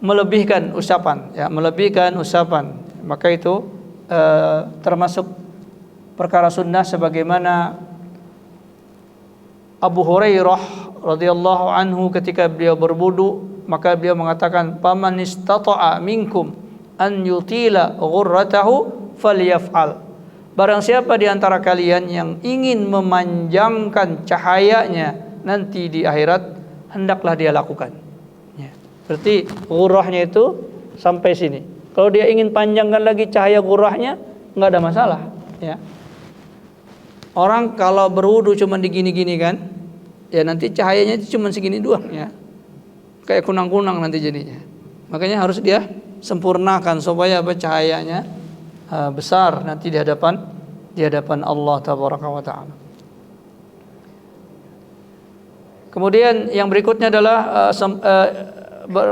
melebihkan usapan, ya, melebihkan usapan. Maka itu termasuk perkara sunnah, sebagaimana Abu Hurairah radhiyallahu anhu ketika beliau berwudu, maka beliau mengatakan, "Faman istata'a minkum an yutila ghurratahu falyaf'al." Barang siapa di antara kalian yang ingin memanjangkan cahayanya nanti di akhirat, hendaklah dia lakukan. Ya. Berarti ghurrahnya itu sampai sini. Kalau dia ingin panjangkan lagi cahaya ghurrahnya, enggak ada masalah, ya. Orang kalau berwudu cuma digini-gini kan, ya, nanti cahayanya itu cuma segini doang, ya, kayak kunang-kunang nanti jadinya. Makanya harus dia sempurnakan supaya cahayanya besar nanti di hadapan Allah tabaraka wa taala. Kemudian yang berikutnya adalah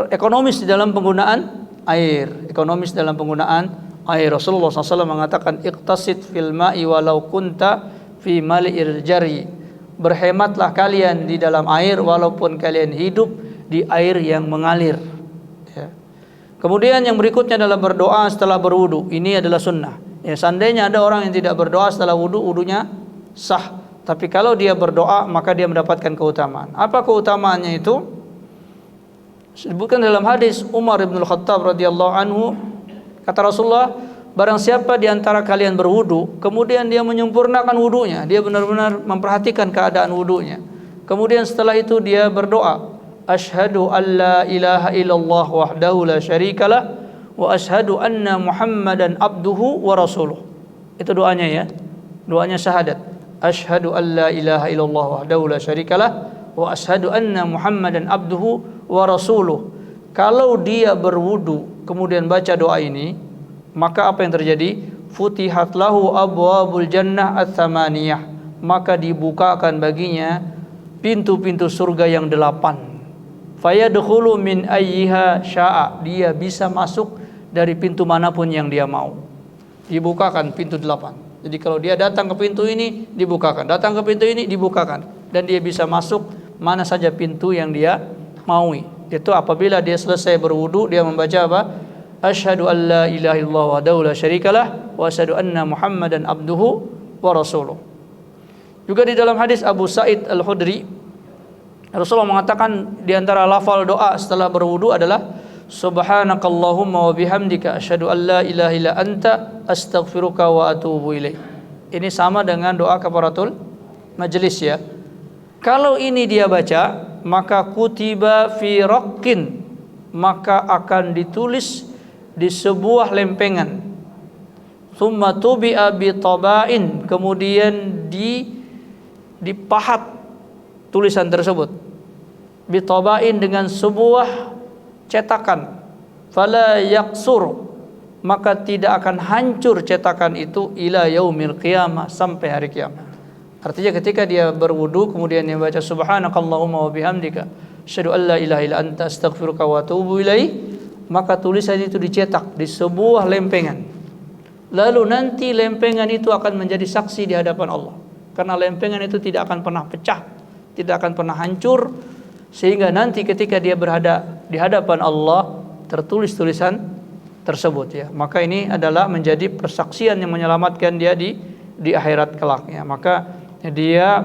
ekonomis dalam penggunaan air. Ekonomis dalam penggunaan air. Rasulullah SAW mengatakan, iqtasid fil ma'i walau kunta fi mali'il jari. Berhematlah kalian di dalam air walaupun kalian hidup di air yang mengalir, ya. Kemudian yang berikutnya adalah berdoa setelah berwudu. Ini adalah sunnah. Ya, seandainya ada orang yang tidak berdoa setelah wudu, wudunya sah. Tapi kalau dia berdoa, maka dia mendapatkan keutamaan. Apa keutamaannya itu? Disebutkan dalam hadis Umar bin Khattab radhiyallahu anhu, kata Rasulullah, barang siapa di antara kalian berwudu, kemudian dia menyempurnakan wudunya, dia benar-benar memperhatikan keadaan wudunya. Kemudian setelah itu dia berdoa, asyhadu an la ilaha illallah wahdahu la syarikalah wa asyhadu anna Muhammadan abduhu wa rasuluh. Itu doanya, ya. Doanya syahadat. Asyhadu an la ilaha illallah wahdahu la syarikalah wa asyhadu anna Muhammadan abduhu wa rasuluh. Kalau dia berwudu kemudian baca doa ini, maka apa yang terjadi? futihat lahu abwabul jannah ats-tsamaniyah, maka dibukakan baginya pintu-pintu surga yang 8. Fayadkhulu min ayyiha syaa, dia bisa masuk dari pintu manapun yang dia mau. Dibukakan pintu 8. Jadi kalau dia datang ke pintu ini dibukakan, datang ke pintu ini dibukakan, dan dia bisa masuk mana saja pintu yang dia maui. Itu apabila dia selesai berwudu, dia membaca apa? Asyhadu an la ilaha illallah wahdahu la syarikalah wa asyhadu anna Muhammadan abduhu wa rasuluh. Juga di dalam hadis Abu Sa'id Al-Khudri, Rasulullah mengatakan di antara lafal doa setelah berwudu adalah subhanakallahumma wa bihamdika asyhadu an la ilaha illa anta astaghfiruka wa atubu ilaik. Ini sama dengan doa kafaratul majelis ya. Kalau ini dia baca, maka kutiba fi raqqin, maka akan ditulis di sebuah lempengan. Tsumma tubi'a bi taba'in, kemudian dipahat tulisan tersebut. Bi taba'in, dengan sebuah cetakan. Fala yaqsur, maka tidak akan hancur cetakan itu ila yaumil qiyamah, sampai hari kiamat. Artinya ketika dia berwudu kemudian dia baca subhanakallahumma wa bihamdika asyhadu an la ilaha illa anta astaghfiruka wa atubu ilaik, maka tulisan itu dicetak di sebuah lempengan. Lalu nanti lempengan itu akan menjadi saksi di hadapan Allah. Karena lempengan itu tidak akan pernah pecah, tidak akan pernah hancur, sehingga nanti ketika dia berada di hadapan Allah tertulis tulisan tersebut ya. Maka ini adalah menjadi persaksian yang menyelamatkan dia di akhirat kelak ya. Maka dia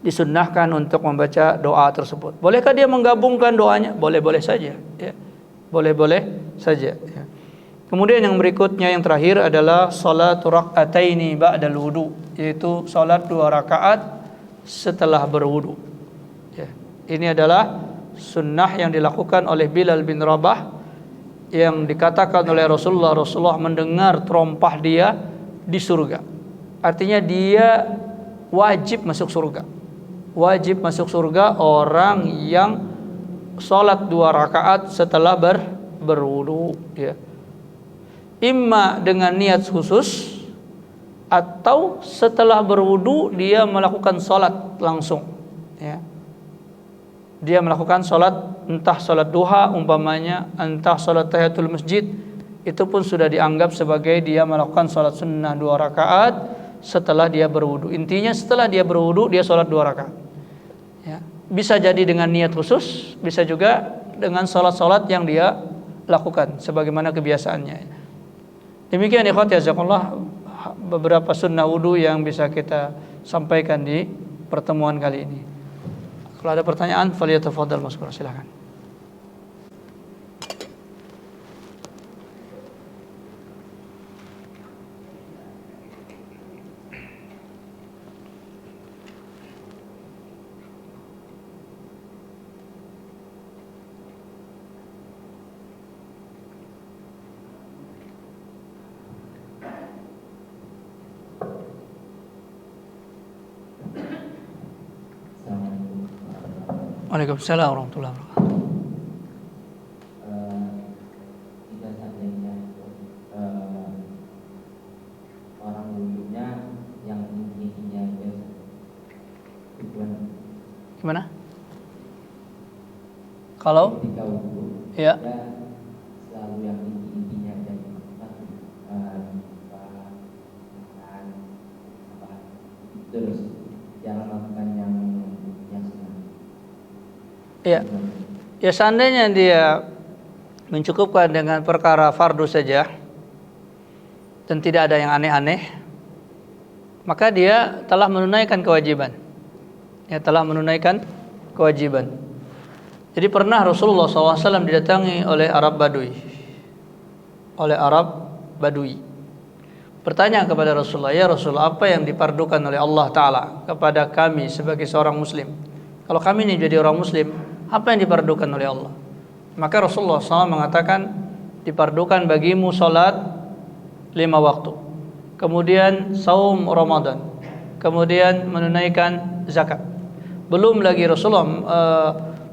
disunnahkan untuk membaca doa tersebut. Bolehkah dia menggabungkan doanya? Boleh-boleh saja ya. Boleh-boleh saja ya. Kemudian yang berikutnya, yang terakhir adalah salat raka'ataini ba'dal wudu, yaitu salat 2 rakaat setelah berwudu ya. Ini adalah sunnah yang dilakukan oleh Bilal bin Rabah, yang dikatakan oleh Rasulullah mendengar terompah dia di surga. Artinya dia wajib masuk surga. Wajib masuk surga orang yang salat 2 rakaat setelah berwudu ya. Imma dengan niat khusus, atau setelah berwudu dia melakukan salat langsung ya. Dia melakukan salat, entah salat duha umpamanya, entah salat tahiyatul masjid, itu pun sudah dianggap sebagai dia melakukan salat sunnah 2 rakaat setelah dia berwudu. Intinya setelah dia berwudu dia salat 2 rakaat ya. Bisa jadi dengan niat khusus, bisa juga dengan salat-salat yang dia lakukan sebagaimana kebiasaannya. Demikian ikhwati jazakumullah beberapa sunnah wudu yang bisa kita sampaikan di pertemuan kali ini. Kalau ada pertanyaan, falyatafadhal maskur, silakan. Waalaikumsalam warahmatullahi wabarakatuh. Jika seandainya orang wudhunya yang intinya biasa, gimana? Kalau ketika wudhu, ya selalu yang intinya dan terus jangan melakukan yang ya, ya seandainya dia mencukupkan dengan perkara fardu saja dan tidak ada yang aneh-aneh, maka dia telah menunaikan kewajiban. Ya, telah menunaikan kewajiban. Jadi pernah Rasulullah SAW didatangi oleh Arab Badui. Bertanya kepada Rasulullah, ya Rasulullah, apa yang dipardukan oleh Allah Ta'ala kepada kami sebagai seorang muslim? Kalau kami ini jadi orang muslim, apa yang dipardukan oleh Allah? Maka Rasulullah SAW mengatakan, dipardukan bagimu salat 5 waktu, kemudian saum Ramadan, kemudian menunaikan zakat. Belum lagi Rasulullah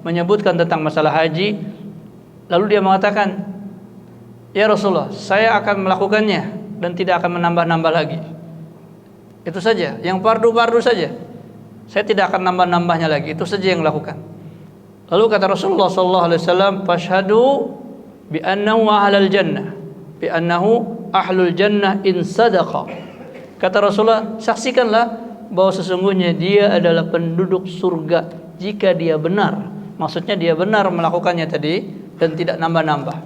menyebutkan tentang masalah haji. Lalu dia mengatakan, ya Rasulullah, saya akan melakukannya dan tidak akan menambah-nambah lagi. Itu saja, yang fardu-fardu saja. Saya tidak akan nambah-nambahnya lagi. Itu saja yang lakukan. Lalu kata Rasulullah sallallahu alaihi wasallam, "Fashhadu bi annahu ahlul jannah." Bi annahu ahlul jannah in sadaqa. Kata Rasulullah, saksikanlah bahwa sesungguhnya dia adalah penduduk surga jika dia benar. Maksudnya dia benar melakukannya tadi dan tidak nambah-nambah.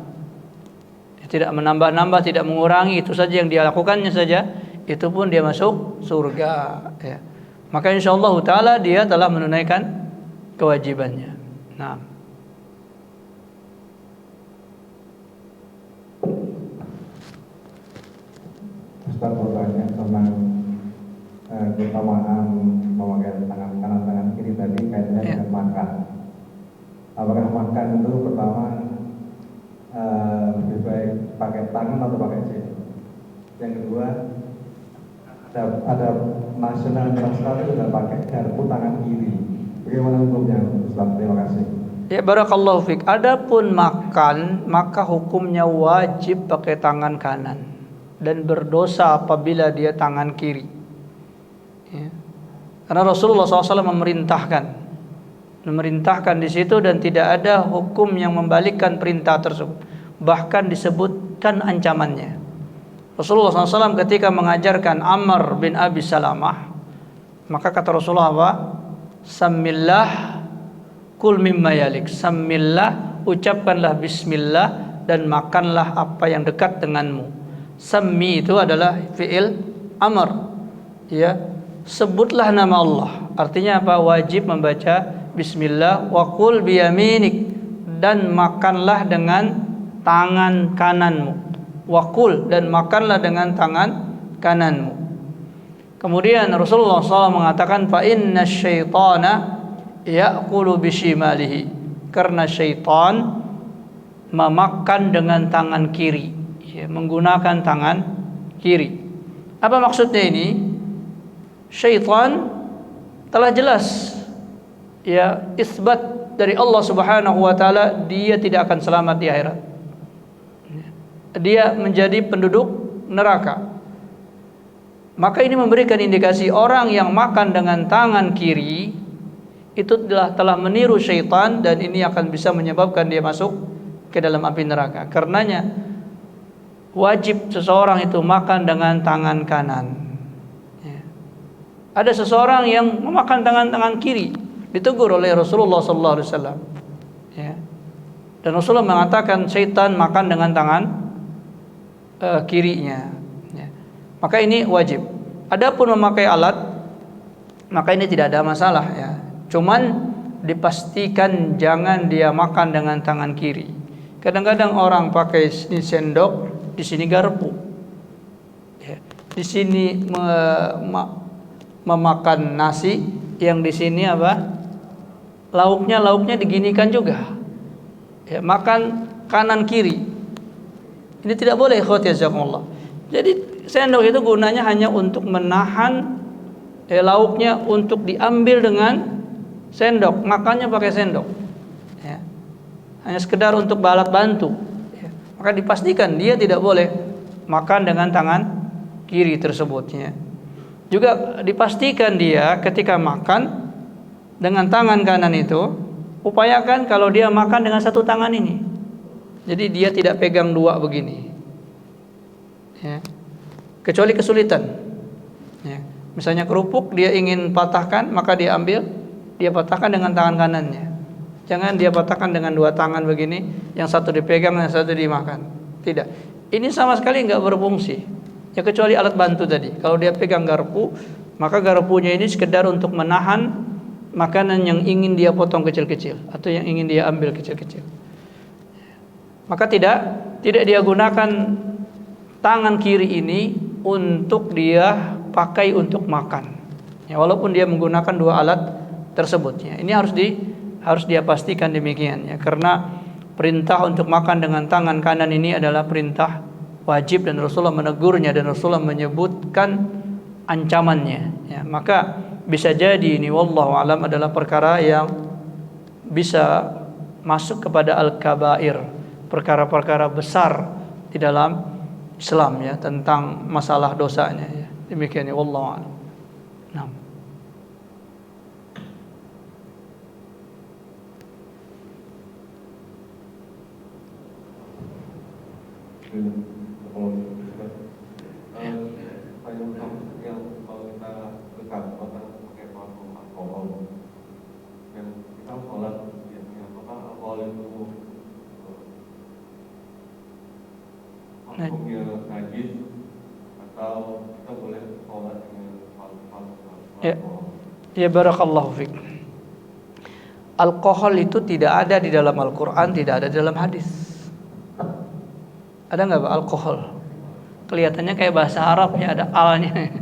Tidak menambah-nambah, tidak mengurangi, itu saja yang dia lakukannya saja, itu pun dia masuk surga, ya. Maka insyaallah taala dia telah menunaikan kewajibannya. Nah, Ustaz bertanya tentang keutamaan memakai tangan kanan tangan kiri tadi kaitannya dengan makan. Apakah makan itu pertama lebih baik pakai tangan atau pakai jari? Yang kedua, ada nasional itu sudah pakai garpu tangan kiri. Bagaimana hukumnya, Ustaz? Terima kasih. ya barakallahu fik. Adapun makan, maka hukumnya wajib pakai tangan kanan dan berdosa apabila dia tangan kiri. Ya. Karena Rasulullah SAW memerintahkan di situ dan tidak ada hukum yang membalikkan perintah tersebut. Bahkan disebutkan ancamannya. Rasulullah SAW ketika mengajarkan Amr bin Abi Salamah, maka kata Rasulullah apa? Sammillah kul mimma yalik. Sammillah, ucapkanlah bismillah dan makanlah apa yang dekat denganmu. Sammi itu adalah fi'il amr. Ya, sebutlah nama Allah. Artinya apa? Wajib membaca bismillah wa qul biyaminik, dan makanlah dengan tangan kananmu. Wakul, dan makanlah dengan tangan kananmu. Kemudian Rasulullah SAW mengatakan, fa inna syaitana ya'kulu bishimalihi, karena syaitan memakan dengan tangan kiri, ya, menggunakan tangan kiri. Apa maksudnya ini? Syaitan telah jelas, ya, isbat dari Allah Subhanahu wa taala, dia tidak akan selamat di akhirat. Dia menjadi penduduk neraka. Maka ini memberikan indikasi orang yang makan dengan tangan kiri itu telah meniru syaitan, dan ini akan bisa menyebabkan dia masuk ke dalam api neraka. Karenanya wajib seseorang itu makan dengan tangan kanan. Ya. Ada seseorang yang memakan tangan kiri, ditegur oleh Rasulullah SAW. Ya. Dan Rasulullah mengatakan syaitan makan dengan tangan kirinya, ya. Maka ini wajib. Adapun memakai alat, maka ini tidak ada masalah, ya. Cuman dipastikan jangan dia makan dengan tangan kiri. Kadang-kadang orang pakai sini sendok, di sini garpu, ya. Di sini memakan nasi, yang di sini apa? Lauknya diginikan juga, ya. Makan kanan kiri. Ini tidak boleh, ikhwati jazakumullah. Jadi sendok itu gunanya hanya untuk menahan lauknya untuk diambil dengan sendok, makannya pakai sendok, ya. Hanya sekedar untuk alat bantu, ya. Maka dipastikan dia tidak boleh makan dengan tangan kiri tersebut, ya. Juga dipastikan dia ketika makan dengan tangan kanan itu, upayakan kalau dia makan dengan satu tangan ini. Jadi dia tidak pegang dua begini, ya. Kecuali kesulitan, ya. Misalnya kerupuk dia ingin patahkan, maka dia ambil, dia patahkan dengan tangan kanannya. Jangan dia patahkan dengan dua tangan begini, yang satu dipegang, yang satu dimakan. Tidak. Ini sama sekali nggak berfungsi. Ya kecuali alat bantu tadi. Kalau dia pegang garpu, maka garpunya ini sekedar untuk menahan makanan yang ingin dia potong kecil-kecil atau yang ingin dia ambil kecil-kecil. Maka tidak dia gunakan tangan kiri ini untuk dia pakai untuk makan, ya, walaupun dia menggunakan dua alat tersebut, ya. Ini harus dia pastikan demikian, ya, karena perintah untuk makan dengan tangan kanan ini adalah perintah wajib dan Rasulullah menegurnya dan Rasulullah menyebutkan ancamannya, ya. Maka bisa jadi ini wallahu alam adalah perkara yang bisa masuk kepada al-kabair, perkara-perkara besar di dalam Islam ya, tentang masalah dosanya ya. Demikian ya, wallahu a'lam. Nah. Yang kalau kita ke kantor kan pakai parfum alkohol, yang kita sholat yang apakah alkohol itu parfumnya najis atau kita boleh sholat dengan parfum Ya, alkohol? ya barakallahu fiik. Alkohol itu tidak ada di dalam Al-Quran, tidak ada di dalam hadis. Ada nggak Pak alkohol? Kelihatannya kayak bahasa Arab ya, ada alnya.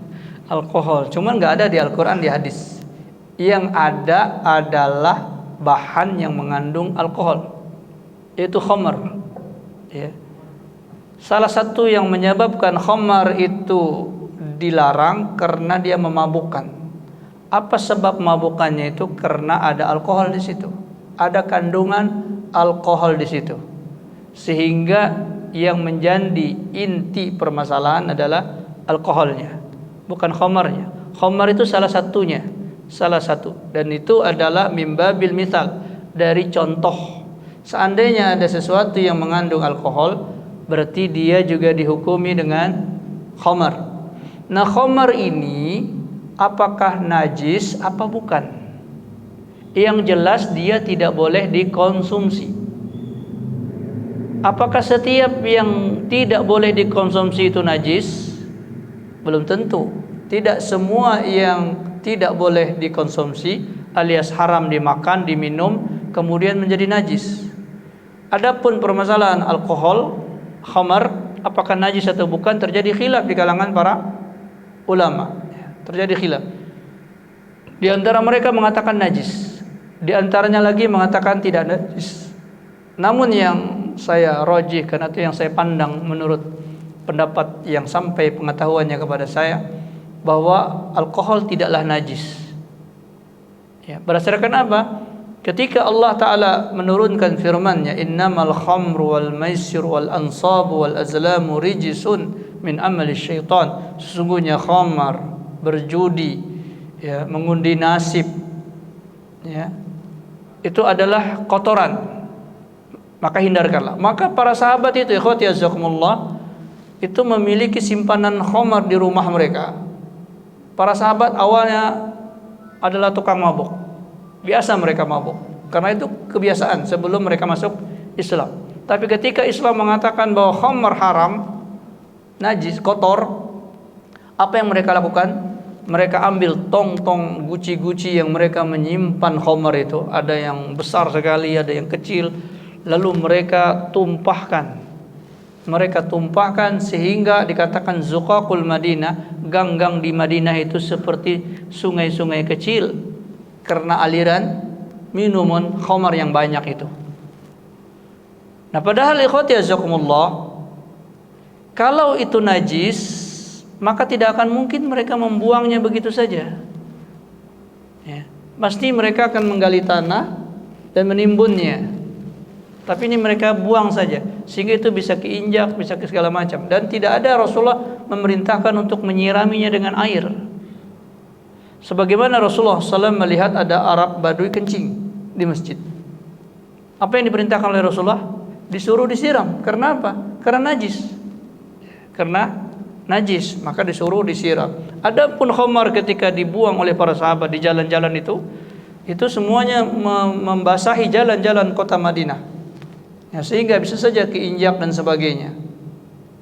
Alkohol, cuman nggak ada di Al-Quran, di hadis. Yang ada adalah bahan yang mengandung alkohol, yaitu khamar. Ya. Salah satu yang menyebabkan khamar itu dilarang karena dia memabukkan. Apa sebab memabukannya itu? Karena ada alkohol di situ, ada kandungan alkohol di situ, sehingga yang menjadi inti permasalahan adalah alkoholnya, bukan khamarnya. Khamar itu salah satunya, salah satu, dan itu adalah mimbabil misal, dari contoh. Seandainya ada sesuatu yang mengandung alkohol, berarti dia juga dihukumi dengan khamar. Nah, khamar ini apakah najis apa bukan? Yang jelas dia tidak boleh dikonsumsi. Apakah setiap yang tidak boleh dikonsumsi itu najis? Belum tentu. Tidak semua yang tidak boleh dikonsumsi alias haram dimakan, diminum, kemudian menjadi najis. Adapun permasalahan alkohol, khamar, apakah najis atau bukan, terjadi khilaf di kalangan para ulama. Terjadi khilaf. Di antara mereka mengatakan najis, di antaranya lagi mengatakan tidak najis. Namun yang saya rajihkan atau yang saya pandang menurut pendapat yang sampai pengetahuannya kepada saya, bahwa alkohol tidaklah najis. Ya, berdasarkan apa? Ketika Allah Ta'ala menurunkan firman-Nya, innamal khamru wal maisir wal ansabu wal azlamu rijsun min amali syaitan. Sesungguhnya khamar, berjudi, ya, mengundi nasib, ya, itu adalah kotoran, maka hindarkanlah. Maka para sahabat itu, ikhwati azakumullah, itu memiliki simpanan khamar di rumah mereka. Para sahabat awalnya adalah tukang mabuk, biasa mereka mabuk, karena itu kebiasaan sebelum mereka masuk Islam. Tapi ketika Islam mengatakan bahwa khamar haram, najis, kotor, apa yang mereka lakukan? Mereka ambil tong-tong, guci-guci yang mereka menyimpan khamar itu, ada yang besar sekali, ada yang kecil, lalu mereka tumpahkan. Mereka tumpahkan sehingga dikatakan zuqaqul Madinah, gang-gang di Madinah itu seperti sungai-sungai kecil karena aliran minuman khamar yang banyak itu. Nah, padahal ikhwati azakumullah, kalau itu najis, maka tidak akan mungkin mereka membuangnya begitu saja. Ya, pasti mereka akan menggali tanah dan menimbunnya. Tapi ini mereka buang saja, sehingga itu bisa keinjak, bisa ke segala macam. Dan tidak ada Rasulullah memerintahkan untuk menyiraminya dengan air. Sebagaimana Rasulullah SAW melihat ada Arab Badui kencing di masjid. Apa yang diperintahkan oleh Rasulullah? Disuruh disiram. Karena apa? Karena najis. Karena najis, maka disuruh disiram. Adapun khamar ketika dibuang oleh para sahabat di jalan-jalan itu semuanya membasahi jalan-jalan kota Madinah. Ya, sehingga bisa saja keinjak dan sebagainya.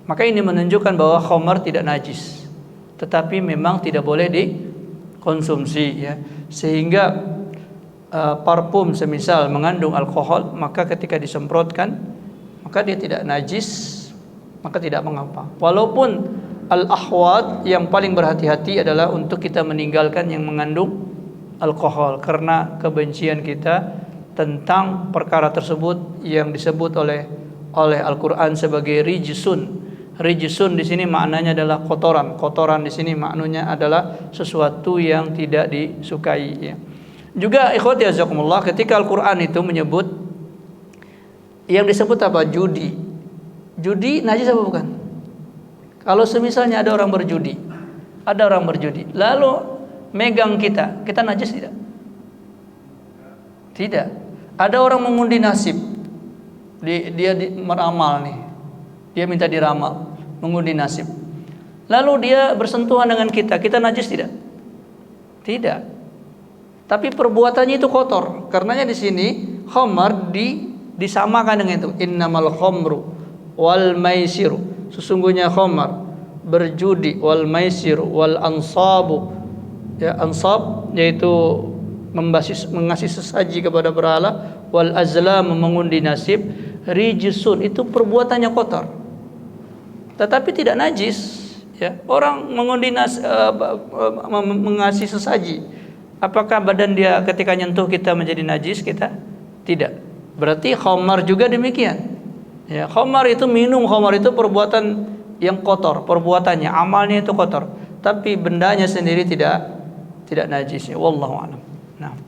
Maka ini menunjukkan bahwa khamar tidak najis, tetapi memang tidak boleh dikonsumsi, ya. Sehingga parfum semisal mengandung alkohol, maka ketika disemprotkan maka dia tidak najis, maka tidak mengapa. Walaupun al-ahwat yang paling berhati-hati adalah untuk kita meninggalkan yang mengandung alkohol, karena kebencian kita tentang perkara tersebut yang disebut oleh Al-Qur'an sebagai rijsun. Rijsun di sini maknanya adalah kotoran. Kotoran di sini maknanya adalah sesuatu yang tidak disukai, ya. Juga ikhwati azakumullah, ketika Al-Qur'an itu menyebut yang disebut apa? Judi. Judi najis apa bukan? Kalau semisalnya ada orang berjudi, lalu megang kita najis tidak? Tidak. Ada orang mengundi nasib, dia meramal nih, dia minta diramal, mengundi nasib. Lalu dia bersentuhan dengan kita najis tidak? Tidak. Tapi perbuatannya itu kotor. Karenanya di sini khamar disamakan dengan itu. Innamal khamru wal maisiru. Sesungguhnya khamar, berjudi, wal maisiru wal ansabu. Ya, ansab yaitu mengasih sesaji kepada berhala, wal azlam mengundi nasib, rijsun itu perbuatannya kotor. Tetapi tidak najis. Ya, orang mengundi mengasih sesaji. Apakah badan dia ketika nyentuh kita menjadi najis kita? Tidak. Berarti khamar juga demikian. Ya, khamar itu minum, khamar itu perbuatan yang kotor, perbuatannya, amalnya itu kotor. Tapi bendanya sendiri tidak najis. Ya, wallahu a'lam. Nah.